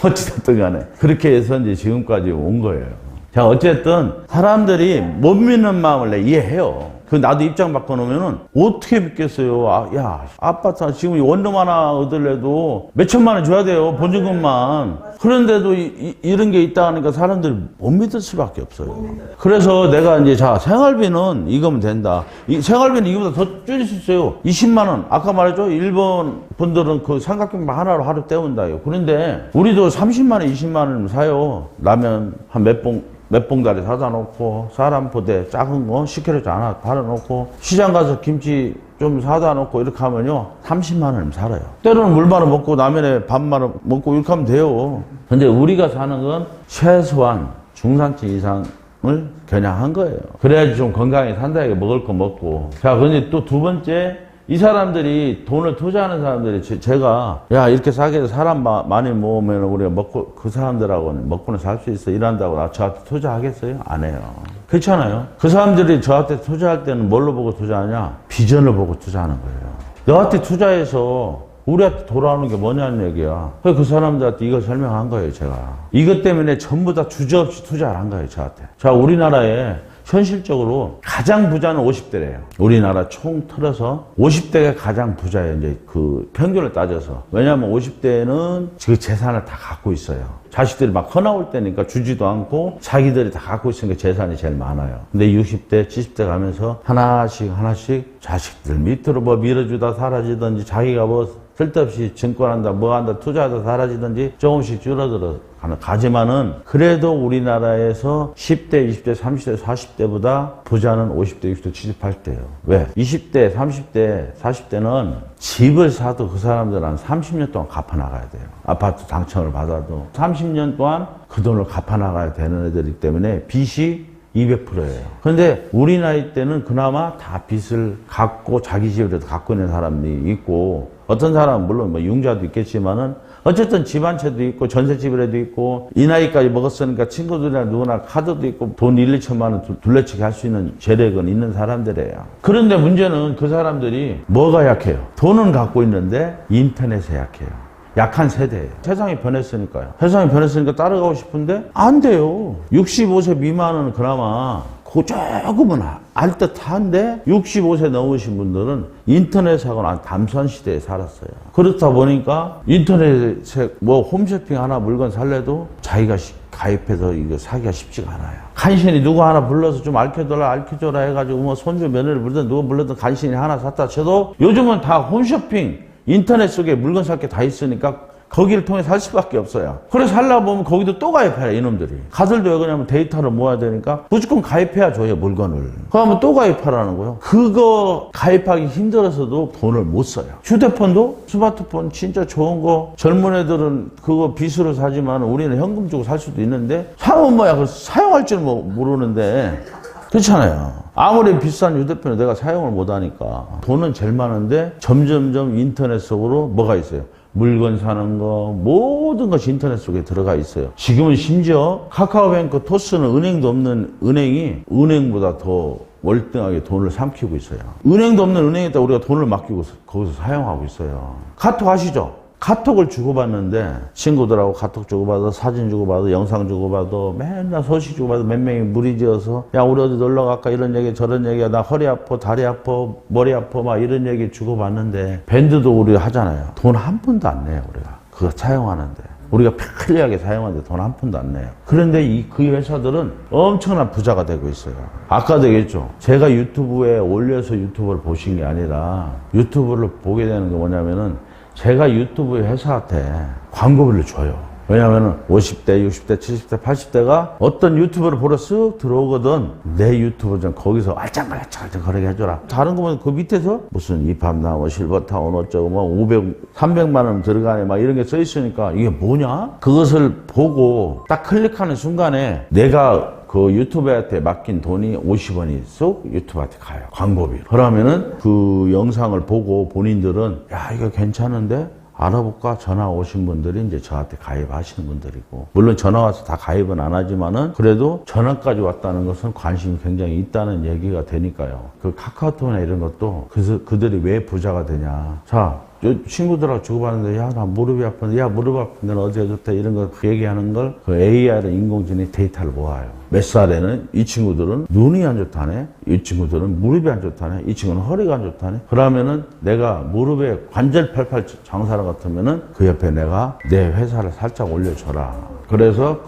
어찌됐든 간에. 그렇게 해서 이제 지금까지 온 거예요. 자, 어쨌든 사람들이 못 믿는 마음을 내가 이해해요. 나도 입장 바꿔놓으면은 어떻게 믿겠어요. 야, 아파트 지금 원룸 하나 얻으려도 몇 천만 원 줘야 돼요, 보증금만. 그런데도 이런 게 있다 하니까 사람들이 못 믿을 수밖에 없어요. 그래서 내가 이제 자, 생활비는 이거면 된다. 생활비는 이거보다 더 줄일 수 있어요. 20만 원. 아까 말했죠, 일본 분들은 그 삼각김밥 하나로 하루 때운다요. 그런데 우리도 30만 원, 20만 원 사요. 라면 한 몇 봉다리 사다 놓고, 사람 포대 작은 거 10kg 하나 팔아놓고, 시장 가서 김치 좀 사다 놓고 이렇게 하면요, 30만 원이면 살아요. 때로는 물만 먹고 라면에 밥만 먹고 이렇게 하면 돼요. 근데 우리가 사는 건 최소한 중산층 이상을 겨냥한 거예요. 그래야지 좀 건강하게 산다, 이게 먹을 거 먹고. 자, 근데 또 두 번째, 이 사람들이 돈을 투자하는 사람들이 제가 야, 이렇게 싸게 사람 많이 모으면 우리가 먹고 그 사람들하고는 먹고는 살 수 있어 이런다고 저한테 투자하겠어요? 안 해요. 그렇잖아요. 그 사람들이 저한테 투자할 때는 뭘로 보고 투자하냐? 비전을 보고 투자하는 거예요. 너한테 투자해서 우리한테 돌아오는 게 뭐냐는 얘기야. 그 사람들한테 이걸 설명한 거예요, 제가. 이것 때문에 전부 다 주저없이 투자를 한 거예요, 저한테. 자, 우리나라에 현실적으로 가장 부자는 50대래요. 우리나라 총 틀어서 50대가 가장 부자예요. 이제 그 평균을 따져서. 왜냐하면 50대는 그 재산을 다 갖고 있어요. 자식들이 막 커나올 때니까 주지도 않고 자기들이 다 갖고 있으니까 재산이 제일 많아요. 근데 60대, 70대 가면서 하나씩 자식들 밑으로 뭐 밀어주다 사라지든지 자기가 뭐 쓸데없이 증권한다, 뭐 한다, 투자하다 사라지든지 조금씩 줄어들어 가지만은 그래도 우리나라에서 10대, 20대, 30대, 40대보다 부자는 50대, 60대, 70대, 80대예요. 왜? 20대, 30대, 40대는 집을 사도 그 사람들은 한 30년 동안 갚아나가야 돼요. 아파트 당첨을 받아도 30년 동안 그 돈을 갚아나가야 되는 애들이기 때문에 빚이 200%예요. 그런데 우리 나이 때는 그나마 다 빚을 갖고 자기 집이라도 갖고 있는 사람이 있고, 어떤 사람은 물론 뭐 융자도 있겠지만은 어쨌든 집 한 채도 있고 전셋집이라도 있고, 이 나이까지 먹었으니까 친구들이나 누구나 카드도 있고 돈 1, 2천만 원 둘레치기 할 수 있는 재력은 있는 사람들이에요. 그런데 문제는 그 사람들이 뭐가 약해요? 돈은 갖고 있는데 인터넷에 약해요. 약한 세대예요. 세상이 변했으니까요. 세상이 변했으니까 따라가고 싶은데 안 돼요. 65세 미만은 그나마 그 조금은 알 듯한데 65세 넘으신 분들은 인터넷하고는 담선 시대에 살았어요. 그렇다 보니까 인터넷에 뭐 홈쇼핑 하나 물건 살래도 자기가 가입해서 이거 사기가 쉽지가 않아요. 간신히 누구 하나 불러서 좀 알켜줘라 해가지고 뭐 손주 며느리 불러든 누구 불러든 간신히 하나 샀다 쳐도 요즘은 다 홈쇼핑 인터넷 속에 물건 살 게 다 있으니까 거기를 통해 살 수밖에 없어요. 그래서 살려고 보면 거기도 또 가입해요, 이놈들이. 가들도 왜 그러냐면 데이터를 모아야 되니까 무조건 가입해야 줘요, 물건을. 그러면 또 가입하라는 거예요. 그거 가입하기 힘들어서도 돈을 못 써요. 휴대폰도 스마트폰 진짜 좋은 거 젊은 애들은 그거 빚으로 사지만 우리는 현금 주고 살 수도 있는데 사면 뭐야, 그걸 사용할 줄 모르는데 그렇잖아요. 아무리 비싼 휴대폰을 내가 사용을 못하니까 돈은 제일 많은데 점점점 인터넷 속으로 뭐가 있어요? 물건 사는 거 모든 것이 인터넷 속에 들어가 있어요. 지금은 심지어 카카오뱅크, 토스는 은행도 없는 은행이 은행보다 더 월등하게 돈을 삼키고 있어요. 은행도 없는 은행에다 우리가 돈을 맡기고 거기서 사용하고 있어요. 카톡 아시죠? 카톡을 주고받는데 친구들하고 카톡 주고받아, 사진 주고받아, 영상 주고받아, 맨날 소식 주고받아, 몇 명이 무리지어서 야 우리 어디 놀러 갈까 이런 얘기 저런 얘기야, 나 허리 아파 다리 아파 머리 아파 막 이런 얘기 주고받는데 밴드도 우리 하잖아요. 돈 한 푼도 안 내요. 우리가 그거 사용하는데 우리가 편리하게 사용하는데 돈 한 푼도 안 내요. 그런데 그 회사들은 엄청난 부자가 되고 있어요. 아까도 얘기했죠. 제가 유튜브에 올려서 유튜브를 보신 게 아니라 유튜브를 보게 되는 게 뭐냐면은 제가 유튜브 회사한테 광고비를 줘요. 왜냐면은 50대, 60대, 70대, 80대가 어떤 유튜브를 보러 쓱 들어오거든. 내 유튜브 좀 거기서 알짱알짱 거리게 해줘라. 다른 거 보면 그 밑에서 무슨 이팝나 뭐 실버타운 어쩌고 뭐 500, 300만 원 들어가네 막 이런 게 써 있으니까 이게 뭐냐? 그것을 보고 딱 클릭하는 순간에 내가 그 유튜버한테 맡긴 돈이 50원이 쏙 유튜버한테 가요. 광고비. 그러면은 그 영상을 보고 본인들은 야, 이거 괜찮은데? 알아볼까? 전화 오신 분들이 이제 저한테 가입하시는 분들이고, 물론 전화 와서 다 가입은 안 하지만은 그래도 전화까지 왔다는 것은 관심이 굉장히 있다는 얘기가 되니까요. 그 카카오톡이나 이런 것도 그래서 그들이 왜 부자가 되냐. 자, 친구들하고 주고받는데, 야, 나 무릎이 아픈데, 야, 무릎 아픈데 어디가 좋다, 이런 거 얘기하는 걸 그 AI를 인공지능이 데이터를 모아요. 몇 살에는 이 친구들은 눈이 안 좋다네, 이 친구들은 무릎이 안 좋다네, 이 친구는 허리가 안 좋다네. 그러면은 내가 무릎에 관절 팔팔 장사를 같으면은 그 옆에 내가 내 회사를 살짝 올려줘라. 그래서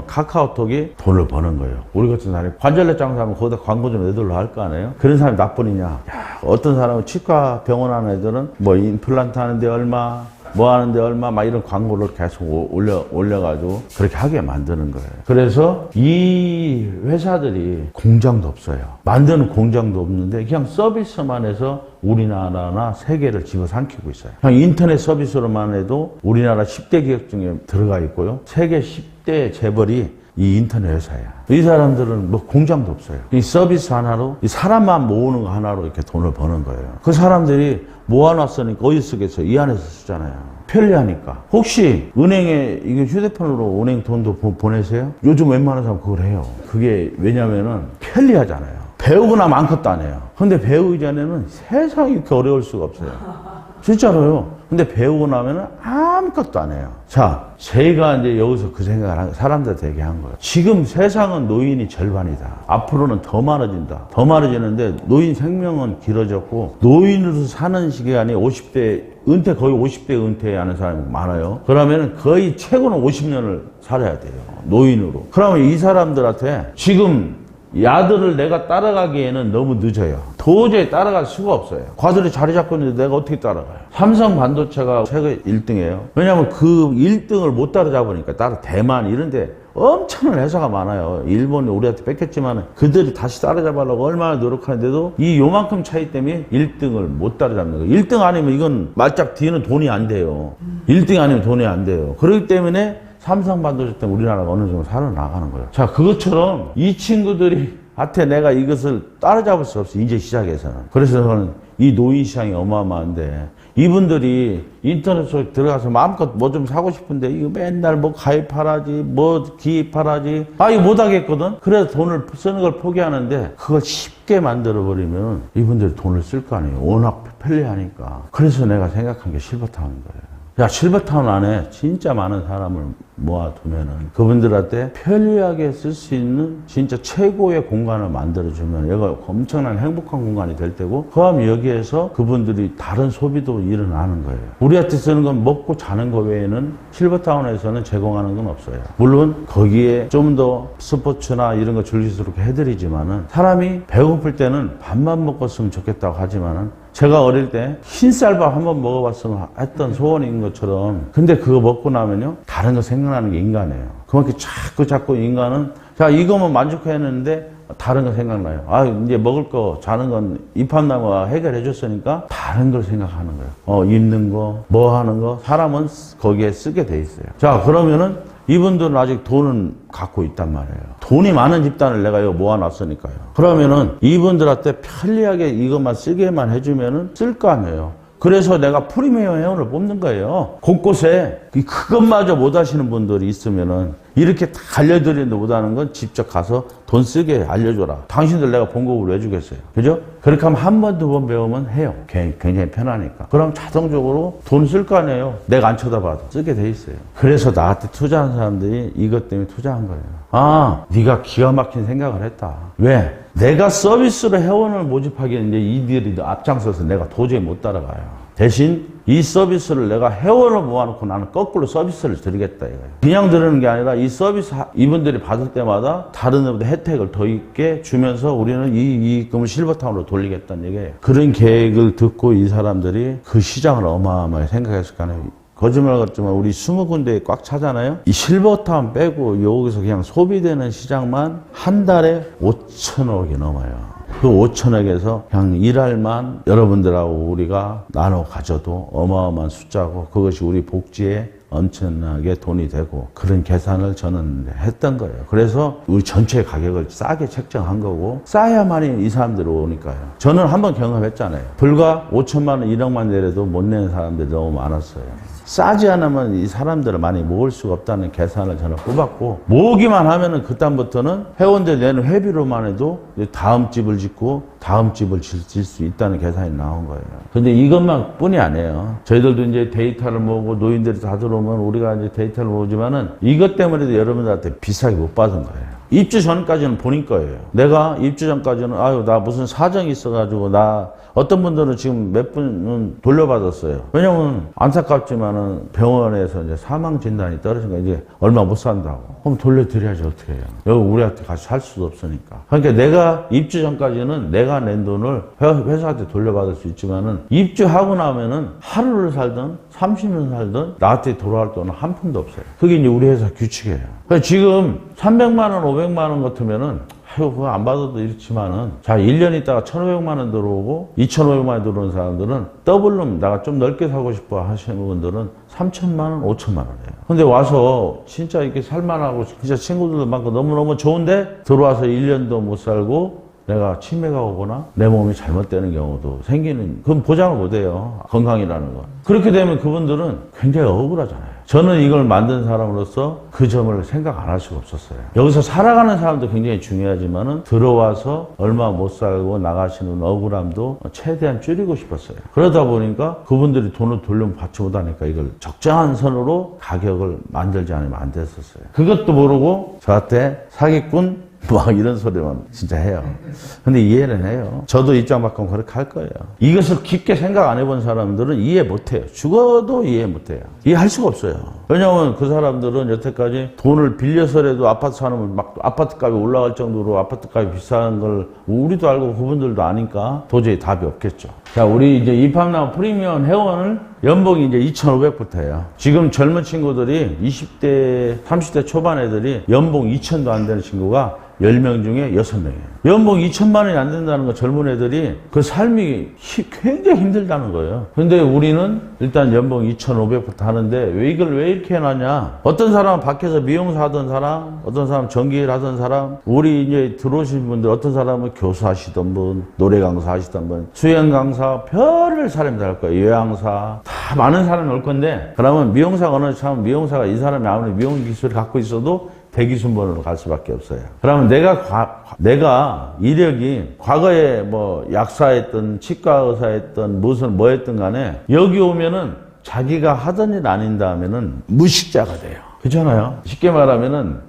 카카오톡이 돈을 버는 거예요. 우리 같은 사람이 관절내 장사하면 거기다 광고 좀 애들로 할 거 아니에요? 그런 사람이 나뿐이냐? 야, 어떤 사람은 치과 병원 하는 애들은 뭐 임플란트 하는데 얼마, 뭐 하는데 얼마, 막 이런 광고를 계속 올려가지고 그렇게 하게 만드는 거예요. 그래서 이 회사들이 공장도 없어요. 만드는 공장도 없는데 그냥 서비스만 해서 우리나라나 세계를 집어삼키고 있어요. 그냥 인터넷 서비스로만 해도 우리나라 10대 기업 중에 들어가 있고요. 세계 10대 재벌이 이 인터넷 회사야. 이 사람들은 뭐 공장도 없어요. 이 서비스 하나로, 이 사람만 모으는 거 하나로 이렇게 돈을 버는 거예요. 그 사람들이 모아놨으니까 어디 쓰겠어요? 이 안에서 쓰잖아요. 편리하니까. 혹시 은행에 이게 휴대폰으로 은행 돈도 보내세요? 요즘 웬만한 사람 그걸 해요. 그게 왜냐면은 편리하잖아요. 배우고 나면 아무것도 안 해요. 근데 배우기 전에는 세상에 이렇게 어려울 수가 없어요. 진짜로요. 근데 배우고 나면은 아무것도 안 해요. 자, 제가 이제 여기서 그 생각을 사람들한테 얘기한 거예요. 지금 세상은 노인이 절반이다. 앞으로는 더 많아진다. 더 많아지는데 노인 생명은 길어졌고, 노인으로 사는 시간이 50대, 거의 50대 은퇴하는 사람이 많아요. 그러면은 거의 최고는 50년을 살아야 돼요. 노인으로. 그러면 이 사람들한테 지금 야들을 내가 따라가기에는 너무 늦어요. 도저히 따라갈 수가 없어요. 과들이 자리 잡고 있는데 내가 어떻게 따라가요? 삼성 반도체가 세계 1등이에요. 왜냐하면 그 1등을 못 따라잡으니까. 따로 대만 이런 데 엄청난 회사가 많아요. 일본이 우리한테 뺏겼지만 그들이 다시 따라잡으려고 얼마나 노력하는데도 이 요만큼 차이 때문에 1등을 못 따라잡는 거예요. 1등 아니면 이건 말짝 뒤에는 돈이 안 돼요. 1등 아니면 돈이 안 돼요. 그렇기 때문에 삼성 반도체 때문에 우리나라가 어느 정도 살아나가는 거예요. 자, 그것처럼 이 친구들이 한테 내가 이것을 따라잡을 수 없어. 이제 시작해서는. 그래서 저는 이 노인 시장이 어마어마한데, 이분들이 인터넷 속에 들어가서 마음껏 뭐 좀 사고 싶은데 이거 맨날 뭐 가입하라지, 뭐 기입하라지, 이거 못하겠거든. 그래서 돈을 쓰는 걸 포기하는데 그걸 쉽게 만들어버리면 이분들이 돈을 쓸 거 아니에요. 워낙 편리하니까. 그래서 내가 생각한 게 실버타운인 거예요. 야, 실버타운 안에 진짜 많은 사람을 모아두면은 그분들한테 편리하게 쓸 수 있는 진짜 최고의 공간을 만들어주면 여기가 엄청난 행복한 공간이 될 테고, 그다음에 여기에서 그분들이 다른 소비도 일어나는 거예요. 우리한테 쓰는 건 먹고 자는 거 외에는 실버타운에서는 제공하는 건 없어요. 물론 거기에 좀 더 스포츠나 이런 거 즐길 수 있게 해드리지만은, 사람이 배고플 때는 밥만 먹었으면 좋겠다고 하지만은, 제가 어릴 때 흰쌀밥 한번 먹어봤으면 했던 소원인 것처럼, 근데 그거 먹고 나면요 다른 거 생각나는 게 인간이에요. 그만큼 자꾸 인간은, 자, 이거만 만족했는데 다른 거 생각나요. 이제 먹을 거, 자는 건 이팝나무가 해결해 줬으니까 다른 걸 생각하는 거예요. 입는 거, 뭐 하는 거, 사람은 거기에 쓰게 돼 있어요. 자, 그러면은 이분들은 아직 돈은 갖고 있단 말이에요. 돈이 많은 집단을 내가 여기 모아놨으니까요. 그러면은 이분들한테 편리하게 이것만 쓰게만 해주면은 쓸 거 아니에요. 그래서 내가 프리미엄 회원을 뽑는 거예요. 곳곳에 그것마저 못 하시는 분들이 있으면은 이렇게 다 알려드리는데 못하는 건 직접 가서 돈 쓰게 알려줘라. 당신들 내가 봉급을 왜 주겠어요? 그죠? 그렇게 하면 한 번, 두 번 배우면 해요. 굉장히 편하니까. 그럼 자동적으로 돈 쓸 거 아니에요. 내가 안 쳐다봐도 쓰게 돼 있어요. 그래서 나한테 투자한 사람들이 이것 때문에 투자한 거예요. 네가 기가 막힌 생각을 했다. 왜? 내가 서비스로 회원을 모집하기에는 이제 이들이 앞장서서 내가 도저히 못 따라가요. 대신 이 서비스를 내가 회원을 모아놓고 나는 거꾸로 서비스를 드리겠다 이거예요. 그냥 드리는 게 아니라 이 서비스 이분들이 받을 때마다 다른 데보다 혜택을 더 있게 주면서 우리는 이 이익금을 실버타운으로 돌리겠다는 얘기예요. 그런 계획을 듣고 이 사람들이 그 시장을 어마어마하게 생각했을 거 아니에요. 거짓말 같지만 우리 20군데에 꽉 차잖아요. 이 실버타운 빼고 여기서 그냥 소비되는 시장만 한 달에 5천억이 넘어요. 그 5천억에서 그냥 일할만 여러분들하고 우리가 나눠 가져도 어마어마한 숫자고 그것이 우리 복지에 엄청나게 돈이 되고 그런 계산을 저는 했던 거예요. 그래서 우리 전체 가격을 싸게 책정한 거고 싸야만이 이 사람들이 오니까요. 저는 한번 경험했잖아요. 불과 5천만 원, 1억만 내려도 못 내는 사람들이 너무 많았어요. 싸지 않으면 이 사람들을 많이 모을 수가 없다는 계산을 저는 뽑았고 모으기만 하면은 그다음부터는 회원들 내는 회비로만 해도 다음 집을 짓고 다음 집을 질 수 있다는 계산이 나온 거예요. 근데 이것만 뿐이 아니에요. 저희들도 이제 데이터를 모으고 노인들이 다 들어오면 우리가 이제 데이터를 모으지만은 이것 때문에도 여러분들한테 비싸게 못 받은 거예요. 입주 전까지는 본인 거예요. 내가 입주 전까지는 아유 나 무슨 사정이 있어가지고 나 어떤 분들은 지금 몇 분은 돌려받았어요. 왜냐면 안타깝지만은 병원에서 이제 사망 진단이 떨어진 거 이제 얼마 못 산다고. 그럼 돌려드려야지 어떻게 해요. 여기 우리한테 같이 살 수도 없으니까. 그러니까 내가 입주 전까지는 내가 낸 돈을 회사한테 돌려받을 수 있지만은 입주하고 나면은 하루를 살든 30년 살든 나한테 돌아올 돈은 한 푼도 없어요. 그게 이제 우리 회사 규칙이에요. 그러니까 지금 300만 원, 500만 원 같으면은 아유, 그거 안 받아도 이렇지만은 자, 1년 있다가 1,500만 원 들어오고 2,500만 원 들어오는 사람들은 더블룸 내가 좀 넓게 사고 싶어 하시는 분들은 3,000만 원, 5,000만 원이에요. 근데 와서 진짜 이렇게 살만하고 진짜 친구들도 많고 너무너무 좋은데 들어와서 1년도 못 살고 내가 치매가 오거나 내 몸이 잘못되는 경우도 생기는, 그건 보장을 못해요. 건강이라는 건. 그렇게 되면 그분들은 굉장히 억울하잖아요. 저는 이걸 만든 사람으로서 그 점을 생각 안 할 수가 없었어요. 여기서 살아가는 사람도 굉장히 중요하지만은 들어와서 얼마 못 살고 나가시는 억울함도 최대한 줄이고 싶었어요. 그러다 보니까 그분들이 돈을 돌려받지 못하니까 이걸 적정한 선으로 가격을 만들지 않으면 안 됐었어요. 그것도 모르고 저한테 사기꾼 막 이런 소리만 진짜 해요. 근데 이해는 해요. 저도 입장 바꾸면 그렇게 할 거예요. 이것을 깊게 생각 안 해본 사람들은 이해 못 해요. 죽어도 이해 못 해요. 이해할 수가 없어요. 왜냐하면 그 사람들은 여태까지 돈을 빌려서라도 아파트 사는 막 아파트 값이 올라갈 정도로 아파트 값이 비싼 걸 우리도 알고 그분들도 아니까 도저히 답이 없겠죠. 자, 우리 이제 입학나무 프리미엄 회원을 연봉이 이제 2,500부터 해요. 지금 젊은 친구들이 20대, 30대 초반 애들이 연봉 2,000도 안 되는 친구가 10명 중에 6명이에요. 연봉 2천만 원이 안 된다는 거 젊은 애들이 그 삶이 굉장히 힘들다는 거예요. 근데 우리는 일단 연봉 2,500부터 하는데 왜 이걸 왜 이렇게 해놨냐? 어떤 사람은 밖에서 미용사 하던 사람, 어떤 사람은 전기일 하던 사람, 우리 이제 들어오신 분들 어떤 사람은 교수 하시던 분, 노래 강사 하시던 분, 수영 강사, 별을 사람이 다 할 거예요. 요양사, 다 많은 사람이 올 건데 그러면 미용사가 어느 참 미용사가 이 사람이 아무리 미용 기술을 갖고 있어도 대기순번으로 갈 수밖에 없어요. 그러면 내가 이력이 과거에 뭐 약사했던 치과 의사했던 무슨 뭐 했든 간에 여기 오면은 자기가 하던 일 아닌다 하면은 무식자가 돼요. 그렇잖아요. 쉽게 말하면은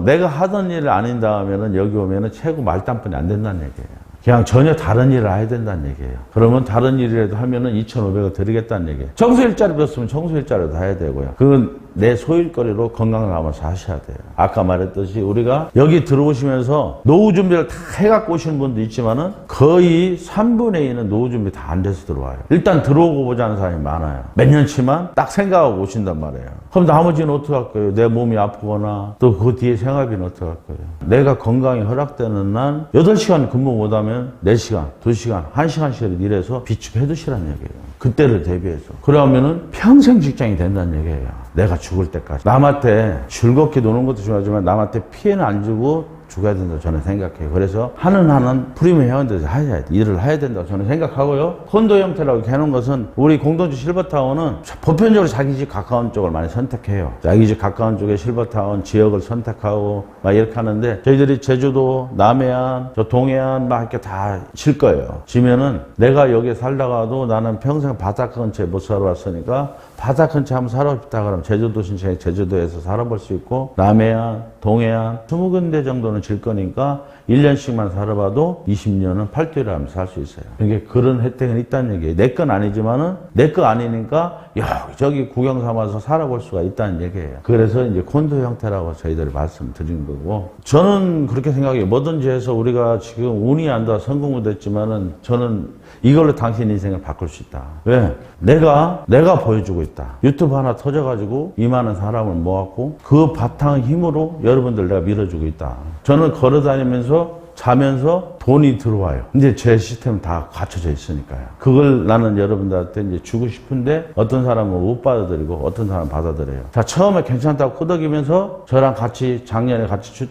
내가 하던 일을 아닌다 하면은 여기 오면은 최고 말단뿐이 안 된다는 얘기예요. 그냥 전혀 다른 일을 해야 된다는 얘기예요. 그러면 다른 일이라도 하면은 2,500원 드리겠다는 얘기예요. 청소일자리 배웠으면 청소일자리도 해야 되고요. 그건 내 소일거리로 건강을 남아서 하셔야 돼요. 아까 말했듯이 우리가 여기 들어오시면서 노후 준비를 다 해갖고 오시는 분도 있지만은 거의 3분의 2는 노후 준비 다 안 돼서 들어와요. 일단 들어오고 보자는 사람이 많아요. 몇 년치만 딱 생각하고 오신단 말이에요. 그럼 나머지는 어떻게 할 거예요? 내 몸이 아프거나 또 그 뒤에 생활비는 어떻게 할 거예요? 내가 건강이 허락되는 날 8시간 근무 못하면 4시간, 2시간, 1시간씩 일해서 비축해 두시라는 얘기예요. 그때를 대비해서. 그러면은 평생 직장이 된다는 얘기예요. 내가 죽을 때까지. 남한테 즐겁게 노는 것도 중요하지만 남한테 피해는 안 주고 죽어야 된다고 저는 생각해요. 그래서 하는 프리미엄 회원들에서 일을 해야 된다고 저는 생각하고요. 콘도 형태라고 해놓은 것은 우리 공동주 실버타운은 보편적으로 자기 집 가까운 쪽을 많이 선택해요. 자기 집 가까운 쪽에 실버타운 지역을 선택하고 막 이렇게 하는데 저희들이 제주도, 남해안, 저 동해안 막 이렇게 다 칠 거예요. 지면은 내가 여기에 살다가도 나는 평생 바다 근처에 못 살아왔으니까 바다 근처에 한번 살아보겠다 그러면 제주도 신청해 제주도에서 살아볼 수 있고 남해안, 동해안 20군데 정도는 질 거니까 1년씩만 살아봐도 20년은 팔도일을 하면서 살 수 있어요. 그러니까 그런 혜택은 있다는 얘기예요. 내 건 아니지만은 내 거 아니니까 여기저기 구경 삼아서 살아볼 수가 있다는 얘기예요. 그래서 이제 콘도 형태라고 저희들이 말씀드린 거고 저는 그렇게 생각해요. 뭐든지 해서 우리가 지금 운이 안 닿아 성공 못했지만은 저는 이걸로 당신 인생을 바꿀 수 있다. 왜? 내가 보여주고 있다. 있다. 유튜브 하나 터져가지고 이만한 사람을 모았고 그 바탕 힘으로 여러분들 내가 밀어주고 있다. 저는 걸어다니면서 자면서 돈이 들어와요. 근데 제 시스템은 다 갖춰져 있으니까요. 그걸 나는 여러분들한테 이제 주고 싶은데 어떤 사람은 못 받아들이고 어떤 사람은 받아들여요. 자, 처음에 괜찮다고 끄덕이면서 저랑 같이 작년에 같이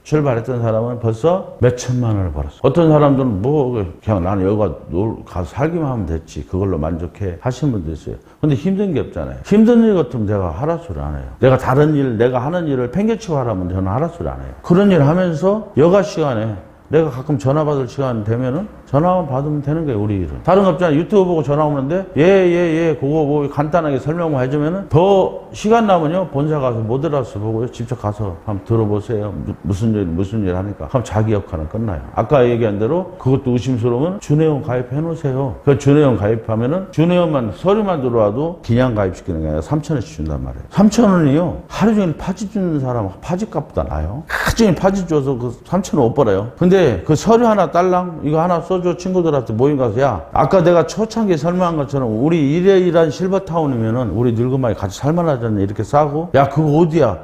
출발했던 사람은 벌써 몇 천만 원을 벌었어. 어떤 사람들은 뭐 그냥 나는 여기 가서 살기만 하면 됐지. 그걸로 만족해 하시는 분도 있어요. 근데 힘든 게 없잖아요. 힘든 일 같으면 내가 하라 소리 안 해요. 내가 다른 일, 내가 하는 일을 팽개치고 하라면 저는 하라 소리 안 해요. 그런 일 하면서 여가 시간에 내가 가끔 전화 받을 시간 되면은 전화만 받으면 되는 거예요, 우리 일은. 다른 거 없잖아요. 유튜브 보고 전화 오는데, 그거 뭐 간단하게 설명만 해주면은 더 시간 남으면요, 본사 가서 못 알아서 보고요, 직접 가서 한번 들어보세요. 무슨 일 하니까. 그럼 자기 역할은 끝나요. 아까 얘기한 대로 그것도 의심스러우면 준회원 가입해 놓으세요. 그 준회원 가입하면은 준회원만 서류만 들어와도 기냥 가입시키는 게 아니라 3,000원씩 준단 말이에요. 3,000원이요, 하루 종일 파지 주는 사람 파지값보다 나아요. 하루 종일 파지 줘서 그 3,000원 못 벌어요. 근데 그 서류 하나 딸랑, 이거 하나 써줘. 친구들한테 모임 가서, 야, 아까 내가 초창기에 설명한 것처럼 우리 이래이란 실버타운이면은 우리 늙은마이 같이 살만하잖아. 이렇게 싸고, 야, 그거 어디야?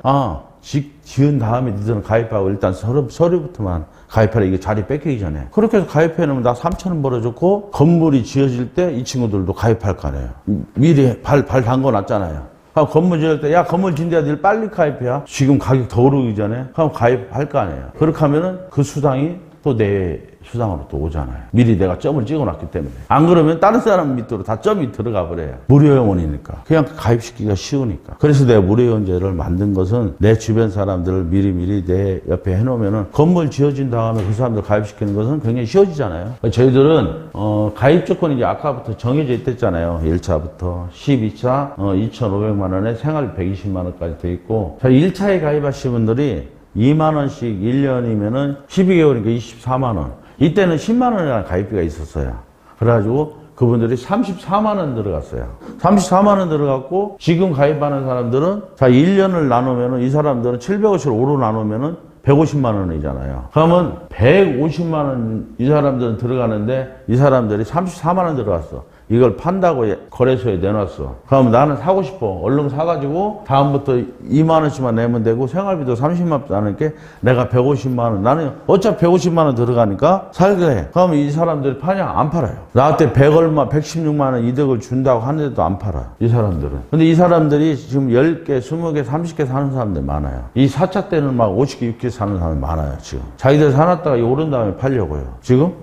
지은 다음에 니들은 가입하고 일단 서류부터만 가입하라. 이게 자리 뺏기기 전에. 그렇게 해서 가입해 놓으면 나 3,000원 벌어줬고, 건물이 지어질 때 이 친구들도 가입할 거 아니에요. 미리 발 담궈 놨잖아요. 건물 지을 때, 야, 건물 짓는데 니 빨리 가입해야. 지금 가격 더 오르기 전에. 그럼 가입할 거 아니에요. 그렇게 하면은 그 수당이 또 내 수당으로 또 오잖아요. 미리 내가 점을 찍어놨기 때문에. 안 그러면 다른 사람 밑으로 다 점이 들어가 버려요. 무료회원이니까. 그냥 가입시키기가 쉬우니까. 그래서 내가 무료회원제를 만든 것은 내 주변 사람들을 미리미리 내 옆에 해놓으면은 건물 지어진 다음에 그 사람들 가입시키는 것은 굉장히 쉬워지잖아요. 저희들은 가입 조건이 이제 아까부터 정해져 있댔잖아요. 1차부터 12차 2,500만 원에 생활비 120만 원까지 돼 있고, 저희 1차에 가입하신 분들이 2만 원씩 1년이면은 12개월이니까 24만 원. 이때는 10만 원이라는 가입비가 있었어요. 그래가지고 그분들이 34만 원 들어갔어요. 34만 원 들어갔고, 지금 가입하는 사람들은, 자, 1년을 나누면은, 이 사람들은 750을 5로 나누면은 150만 원이잖아요. 그러면 150만 원 이 사람들은 들어가는데, 이 사람들이 34만 원 들어갔어. 이걸 판다고 거래소에 내놨어. 그럼 나는 사고 싶어. 얼른 사가지고 다음부터 2만 원씩만 내면 되고 생활비도 30만 원 나니까 내가 150만 원. 나는 어차피 150만 원 들어가니까 살래. 그럼 이 사람들이 파냐? 안 팔아요. 나한테 116만 원 이득을 준다고 하는데도 안 팔아요. 이 사람들은. 근데 이 사람들이 지금 10개, 20개, 30개 사는 사람들 많아요. 이 4차 때는 막 50개, 60개 사는 사람이 많아요, 지금. 자기들 사놨다가 오른 다음에 팔려고요. 지금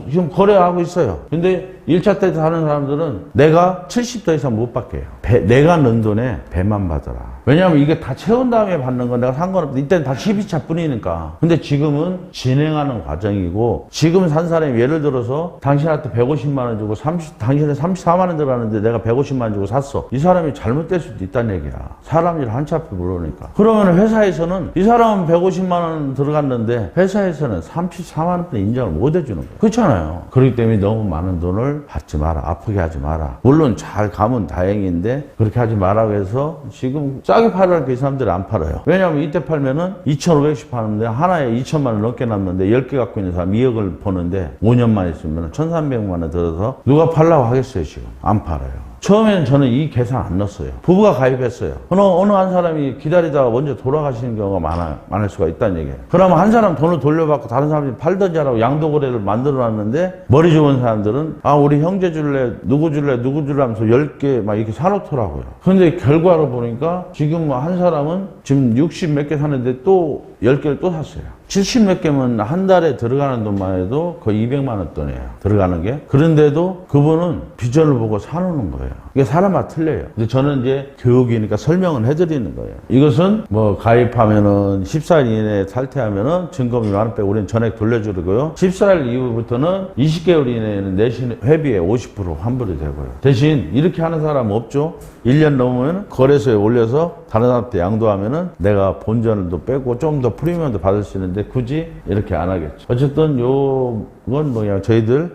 지금 거래하고 있어요. 근데 1차 때 사는 사람들은 내가 70더 이상 못 받게요. 내가 넣은 돈에 배만 받아라. 왜냐하면 이게 다 채운 다음에 받는 건 내가 상관없어. 이때는 다 12차 뿐이니까. 근데 지금은 진행하는 과정이고, 지금 산 사람이 예를 들어서 당신한테 150만 원 주고 당신은 34만 원 들어가는데 내가 150만 원 주고 샀어. 이 사람이 잘못될 수도 있다는 얘기야. 사람 일 한치 앞에 모르니까. 그러면 회사에서는 이 사람은 150만 원 들어갔는데 회사에서는 34만 원도 인정을 못 해주는 거예요. 그렇잖아요. 그렇기 때문에 너무 많은 돈을 받지 마라. 아프게 하지 마라. 물론 잘 가면 다행인데 그렇게 하지 마라고 해서 지금 싸게 팔으니까 이 사람들이 안 팔아요. 왜냐하면 이때 팔면은 2,500씩 파는데 하나에 2천만 원 넘게 남는데 10개 갖고 있는 사람 2억을 버는데 5년만 있으면 1,300만 원 들어서 누가 팔라고 하겠어요. 지금 안 팔아요. 처음에는 저는 이 계산 안 넣었어요. 부부가 가입했어요. 어느 한 사람이 기다리다가 먼저 돌아가시는 경우가 많을 수가 있다는 얘기예요. 그러면 한 사람 돈을 돌려받고 다른 사람이 팔던지 하라고 양도거래를 만들어 놨는데, 머리 좋은 사람들은 우리 형제 줄래, 누구 줄래 하면서 10개 막 이렇게 사놓더라고요. 그런데 결과로 보니까 지금 한 사람은 지금 60 몇 개 사는데 또 10개를 또 샀어요. 70 몇 개면 한 달에 들어가는 돈만 해도 거의 200만 원 돈이에요. 들어가는 게. 그런데도 그분은 비전을 보고 사놓는 거예요. 이게 사람마다 틀려요. 근데 저는 이제 교육이니까 설명을 해드리는 거예요. 이것은 뭐 가입하면은 14일 이내에 탈퇴하면은 증거비 만원 빼고 우리는 전액 돌려주고요. 14일 이후부터는 20개월 이내에는 내신 회비에 50% 환불이 되고요. 대신 이렇게 하는 사람 없죠? 1년 넘으면 거래소에 올려서 다른 사람한테 양도하면은 내가 본전도 빼고 좀 더 프리미엄도 받을 수 있는데 굳이 이렇게 안 하겠죠. 어쨌든 요건 뭐냐, 저희들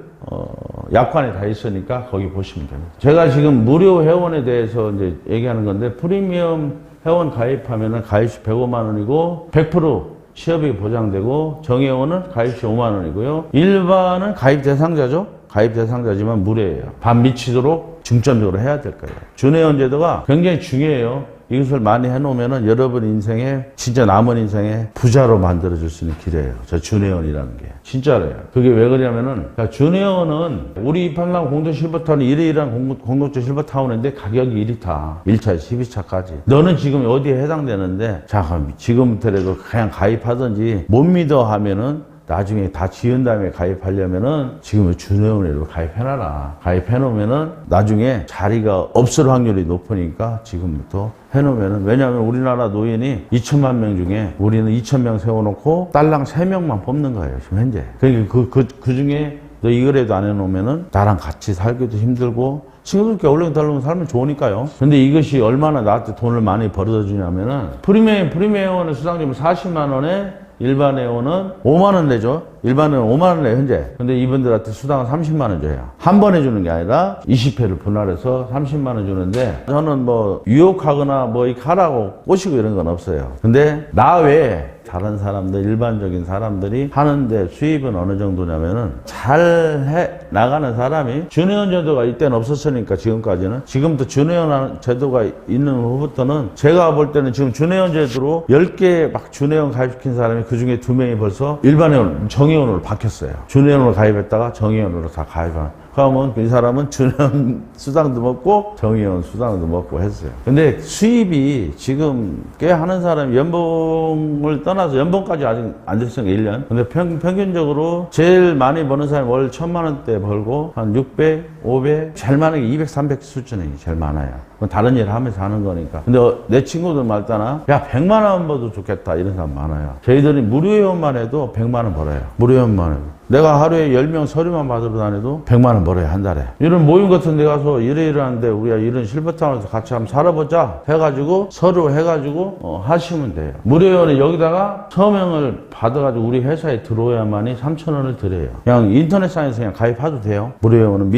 약관에 다 있으니까 거기 보시면 됩니다. 제가 지금 무료 회원에 대해서 이제 얘기하는 건데, 프리미엄 회원 가입하면은 가입시 105만 원이고 100% 취업이 보장되고, 정회원은 가입시 5만 원이고요. 일반은 가입 대상자죠. 가입 대상자지만 무료예요. 반 미치도록 중점적으로 해야 될 거예요. 준회원 제도가 굉장히 중요해요. 이것을 많이 해놓으면은 여러분 인생에 진짜 남은 인생에 부자로 만들어줄 수 있는 길이에요. 저 준회원이라는 게 진짜로요. 그게 왜 그러냐면은 준회원은 우리 입학랑 공동 실버타운이 이러이러한 공동체 실버타운인데 가격이 1위타 1차에서 12차까지 너는 지금 어디에 해당되는데 자 그럼 지금부터라도 그냥 가입하든지 못 믿어 하면은 나중에 다 지은 다음에 가입하려면은 지금 준회원으로 가입해놔라. 가입해놓으면은 나중에 자리가 없을 확률이 높으니까 지금부터 해놓으면은 왜냐하면 우리나라 노인이 2천만 명 중에 우리는 2,000명 세워놓고 딸랑 3명만 뽑는 거예요. 지금 현재. 그러니까 그 중에 너 이거라도 안 해놓으면은 나랑 같이 살기도 힘들고 친구들끼리 얼렁덜렁 살면 좋으니까요. 근데 이것이 얼마나 나한테 돈을 많이 벌어다 주냐면은 프리미엄의 수당료는 40만 원에 일반 회원은 5만 원 내죠. 일반 회원 5만 원 내요, 현재. 근데 이분들한테 수당은 30만 원 줘요. 한 번에 주는 게 아니라 20회를 분할해서 30만 원 주는데 저는 뭐 유혹하거나 뭐 이 가라고 꼬시고 이런 건 없어요. 근데 나 외에 다른 사람들, 일반적인 사람들이 하는데 수입은 어느 정도냐면은 잘 해 나가는 사람이 준회원 제도가 이때는 없었으니까 지금까지는 지금부터 준회원 제도가 있는 후부터는 제가 볼 때는 지금 준회원 제도로 10개 막 준회원 가입시킨 사람이 그 중에 2명이 벌써 일반 회원, 정회원으로 바뀌었어요. 준회원으로 가입했다가 정회원으로 다 가입한. 그러면 이 사람은 준회원 수당도 먹고 정회원 수당도 먹고 했어요. 근데 수입이 지금 꽤 하는 사람이 연봉을 떠나서 연봉까지 아직 안 됐어요. 1년. 근데 평균적으로 제일 많이 버는 사람이 월 1,000만 원대 벌고 한 600, 500, 제일 많은 게 200, 300 수준이 제일 많아요. 다른 일 하면서 하는 거니까. 근데 내 친구들 말따나 야 100만 원 벌어도 좋겠다 이런 사람 많아요. 저희들이 무료회원만 해도 100만 원 벌어요. 무료회원만 해도. 내가 하루에 10명 서류만 받으러 다녀도 100만 원 벌어요, 한 달에. 이런 모임 같은 데 가서 이러이러한데 우리가 이런 실버타운에서 같이 한번 살아보자 해가지고 서류 해가지고 하시면 돼요. 무료회원은 여기다가 서명을 받아가지고 우리 회사에 들어오야만이 3,000원을 드려요. 그냥 인터넷상에서 그냥 가입해도 돼요. 무료회원은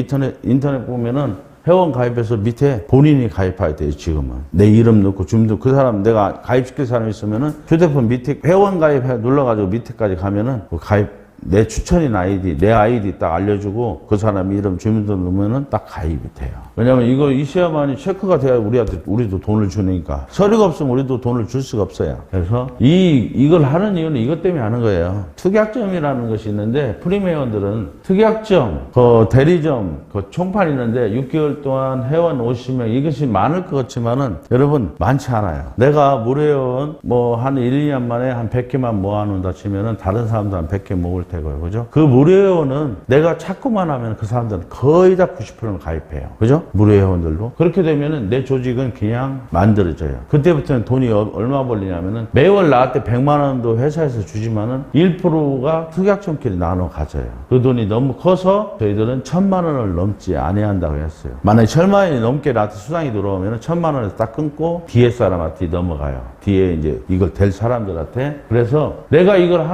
인터넷 보면은 회원 가입해서 밑에 본인이 가입해야 돼요, 지금은. 내 이름 넣고 주민등 그 사람 내가 가입시킬 사람이 있으면은 휴대폰 밑에 회원 가입해 눌러가지고 밑에까지 가면은 그 가입 내 추천인 아이디, 내 아이디 딱 알려주고 그 사람 이름 주민등록 넣으면은 딱 가입이 돼요. 왜냐면 이거 있어야만이 체크가 돼야 우리도 돈을 주니까. 서류가 없으면 우리도 돈을 줄 수가 없어요. 그래서 이걸 하는 이유는 이것 때문에 하는 거예요. 특약점이라는 것이 있는데 프리미엄들은 특약점, 대리점, 총판 있는데 6개월 동안 회원 50명 이것이 많을 것 같지만은 여러분 많지 않아요. 내가 무료회원 뭐 한 1, 2년 만에 한 100개만 모아놓는다 치면은 다른 사람도 한 100개 모을 테고요. 그죠? 그 무료회원은 내가 찾고만 하면 그 사람들은 거의 다 90%는 가입해요. 그죠? 무료회원들도. 그렇게 되면은 내 조직은 그냥 만들어져요. 그때부터는 돈이 얼마 벌리냐면은 매월 나한테 100만 원도 회사에서 주지만은 1%가 특약점끼리 나눠 가져요. 그 돈이 너무 커서 저희들은 1,000만 원을 넘지 아니한다고 했어요. 만약에 1,000만 원이 넘게 나한테 수당이 들어오면은 1,000만 원에서 딱 끊고 뒤에 사람한테 넘어가요. 뒤에 이제 이걸 될 사람들한테. 그래서 내가 이걸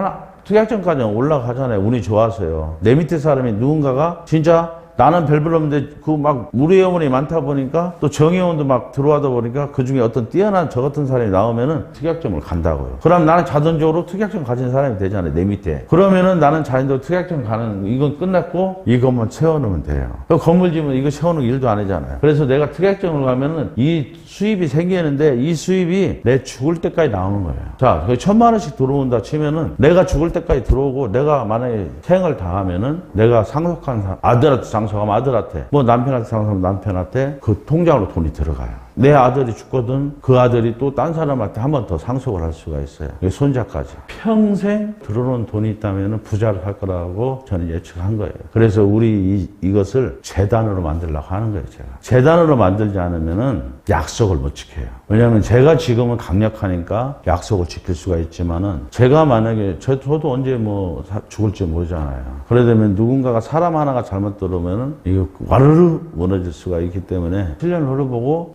특약점까지 올라가잖아요. 운이 좋아서요. 내 밑에 사람이 누군가가 진짜 나는 별별 없는데 그 막 무료회원이 많다 보니까 또 정회원도 막 들어와다 보니까 그 중에 어떤 뛰어난 저 같은 사람이 나오면은 특약점을 간다고요. 그럼 나는 자동적으로 특약점 가진 사람이 되잖아요. 내 밑에. 그러면은 나는 자연적으로 특약점 가는 이건 끝났고 이것만 채워놓으면 돼요. 그 건물 지면 이거 채워놓을 일도 안 하잖아요. 그래서 내가 특약점을 가면은 이 수입이 생기는데 이 수입이 내 죽을 때까지 나오는 거예요. 자, 1,000만 원씩 들어온다 치면은 내가 죽을 때까지 들어오고 내가 만약에 생을 당하면은 내가 상속한 사람, 아들한테 상속하면 아들한테 뭐 남편한테 상속하면 남편한테 그 통장으로 돈이 들어가요. 내 아들이 죽거든 그 아들이 또 딴 사람한테 한 번 더 상속을 할 수가 있어요. 손자까지. 평생 들어오는 돈이 있다면 부자를 할 거라고 저는 예측한 거예요. 그래서 우리 이것을 재단으로 만들려고 하는 거예요. 제가. 재단으로 만들지 않으면은 약속을 못 지켜요. 왜냐하면 제가 지금은 강력하니까 약속을 지킬 수가 있지만은 제가 만약에 저도 언제 뭐 죽을지 모르잖아요. 그러려면 누군가가 사람 하나가 잘못 들어오면은 이거 와르르 무너질 수가 있기 때문에 7년 흘러보고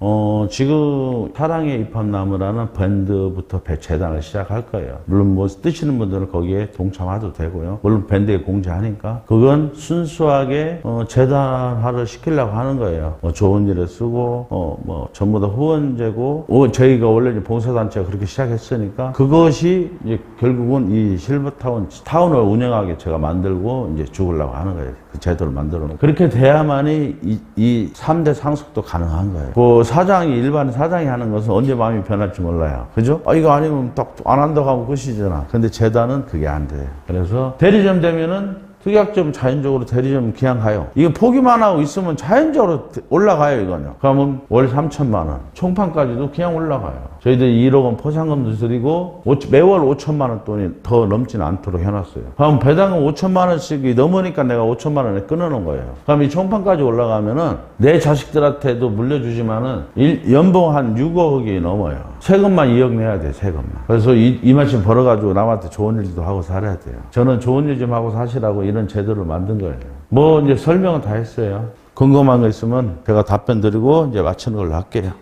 지금 사랑의 입합나무라는 밴드부터 재단을 시작할 거예요. 물론 뭐 뜨시는 분들은 거기에 동참해도 되고요. 물론 밴드에 공지하니까 그건 순수하게 재단화를 시키려고 하는 거예요. 좋은 일에 쓰고 뭐 전부 다 후원제고 저희가 원래 이제 봉사단체가 그렇게 시작했으니까 그것이 이제 결국은 이 실버타운을 운영하게 제가 만들고 이제 죽으려고 하는 거예요. 그 제도를 만들어 놓고 그렇게 돼야만이 이 3대 상속도 가능한 거예요. 그 일반 사장이 하는 것은 언제 마음이 변할지 몰라요. 그죠? 이거 아니면 딱 안 한다고 하면 끝이잖아. 근데 재단은 그게 안 돼요. 그래서 대리점 되면은 특약점 자연적으로 대리점 그냥 가요. 이거 포기만 하고 있으면 자연적으로 올라가요, 이거는. 그러면 월 3천만 원. 총판까지도 그냥 올라가요. 저희들이 1억 원 포상금도 드리고 매월 5천만 원 돈이 더 넘지는 않도록 해놨어요. 그럼 배당금 5천만 원씩이 넘으니까 내가 5천만 원에 끊어놓은 거예요. 그럼 이 총판까지 올라가면은 내 자식들한테도 물려주지만은 연봉 한 6억이 넘어요. 세금만 2억 내야 돼, 세금만. 그래서 이만큼 벌어가지고 남한테 좋은 일도 하고 살아야 돼요. 저는 좋은 일 좀 하고 사시라고 이런 제도를 만든 거예요. 뭐 이제 설명은 다 했어요. 궁금한 거 있으면 제가 답변 드리고 이제 마치는 걸로 할게요.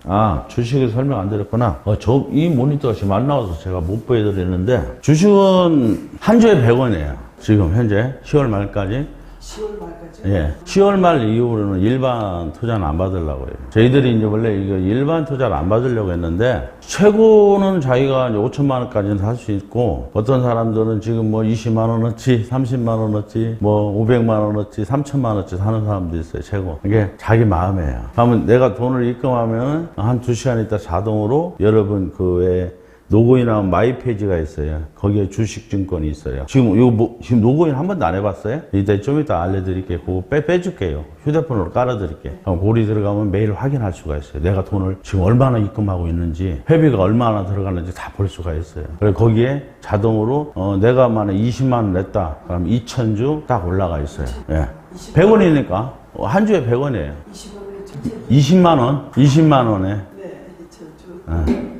주식을 설명 안 드렸구나. 이 모니터가 지금 안 나와서 제가 못 보여드리는데 주식은 한 주에 100원이에요. 지금 현재 10월 말까지. 10월 말까지? 예. 10월 말 이후로는 일반 투자는 안 받으려고 해요. 저희들이 이제 원래 이거 일반 투자를 안 받으려고 했는데, 최고는 자기가 이제 5천만 원까지는 살 수 있고, 어떤 사람들은 지금 뭐 20만 원어치, 30만 원어치, 뭐 500만 원어치, 3천만 원어치 사는 사람도 있어요, 최고. 이게 자기 마음이에요. 그러면 내가 돈을 입금하면 한 2시간 있다 자동으로 여러분 그 외에 로그인하면 마이 페이지가 있어요. 거기에 주식증권이 있어요. 지금 지금 로그인 한 번도 안 해봤어요? 좀 이따 알려드릴게요. 그거 빼줄게요. 휴대폰으로 깔아드릴게요. 그럼 거기 들어가면 매일 확인할 수가 있어요. 내가 돈을 지금 얼마나 입금하고 있는지, 회비가 얼마나 들어가는지 다 볼 수가 있어요. 그래서 거기에 자동으로 내가 만약 20만 원 냈다. 그럼 2,000주 딱 올라가 있어요. 예. 100원이니까 한 주에 100원이에요. 20만 원, 20만 원에.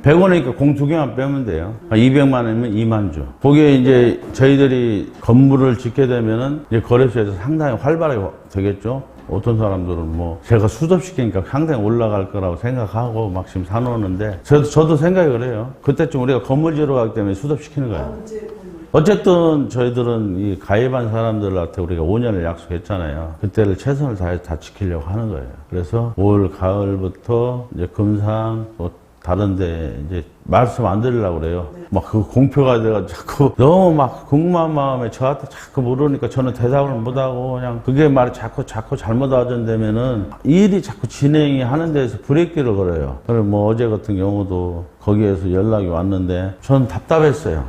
100원이니까 공 2개만 빼면 돼요. 200만 원이면 2만 주. 거기에 이제 저희들이 건물을 짓게 되면은 이제 거래소에서 상당히 활발하게 되겠죠. 어떤 사람들은 뭐 제가 수습시키니까 상당히 올라갈 거라고 생각하고 막 지금 사놓는데 저도 생각이 그래요. 그때쯤 우리가 건물 지으러 가기 때문에 수습시키는 거예요. 어쨌든 저희들은 이 가입한 사람들한테 우리가 5년을 약속했잖아요. 그때를 최선을 다해서 다 지키려고 하는 거예요. 그래서 올 가을부터 이제 금상 다른데 이제 말씀 안 드리려고 그래요. 막 그 공표가 돼가지고 자꾸 너무 막 궁금한 마음에 저한테 자꾸 물으니까 저는 대답을 못하고 그냥 그게 말이 자꾸 잘못 와전되면은 일이 자꾸 진행이 하는 데에서 브레이크를 걸어요. 그래서 뭐 어제 같은 경우도 거기에서 연락이 왔는데 저는 답답했어요.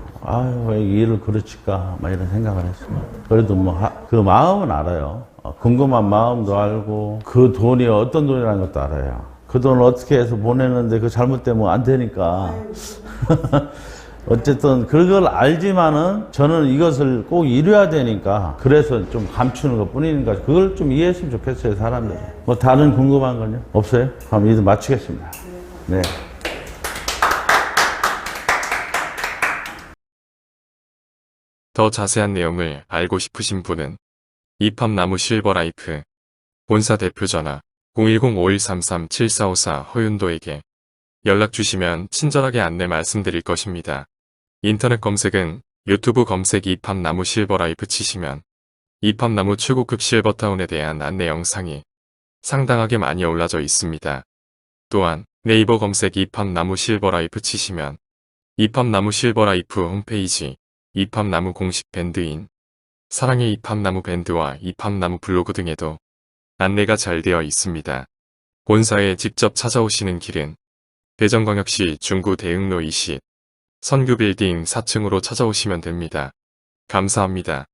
왜 일을 그르칠까 막 이런 생각을 했어요. 그래도 뭐 그 마음은 알아요. 궁금한 마음도 알고 그 돈이 어떤 돈이라는 것도 알아요. 그 돈을 어떻게 해서 보내는데 그 잘못되면 안 되니까. 어쨌든 그걸 알지만은 저는 이것을 꼭 이뤄야 되니까 그래서 좀 감추는 것 뿐이니까 그걸 좀 이해했으면 좋겠어요, 사람들이. 뭐 다른 궁금한 건요? 없어요? 그럼 이제 마치겠습니다. 네. 더 자세한 내용을 알고 싶으신 분은 입합나무 실버라이프 본사 대표 전화 010-5133-7454 허윤도에게 연락 주시면 친절하게 안내 말씀드릴 것입니다. 인터넷 검색은 유튜브 검색 입합나무 실버라이프 치시면 입합나무 최고급 실버타운에 대한 안내 영상이 상당하게 많이 올라져 있습니다. 또한 네이버 검색 입합나무 실버라이프 치시면 입합나무 실버라이프 홈페이지, 입합나무 공식 밴드인 사랑의 입합나무 밴드와 입합나무 블로그 등에도 안내가 잘 되어 있습니다. 본사에 직접 찾아오시는 길은 대전광역시 중구 대흥로 20 선규빌딩 4층으로 찾아오시면 됩니다. 감사합니다.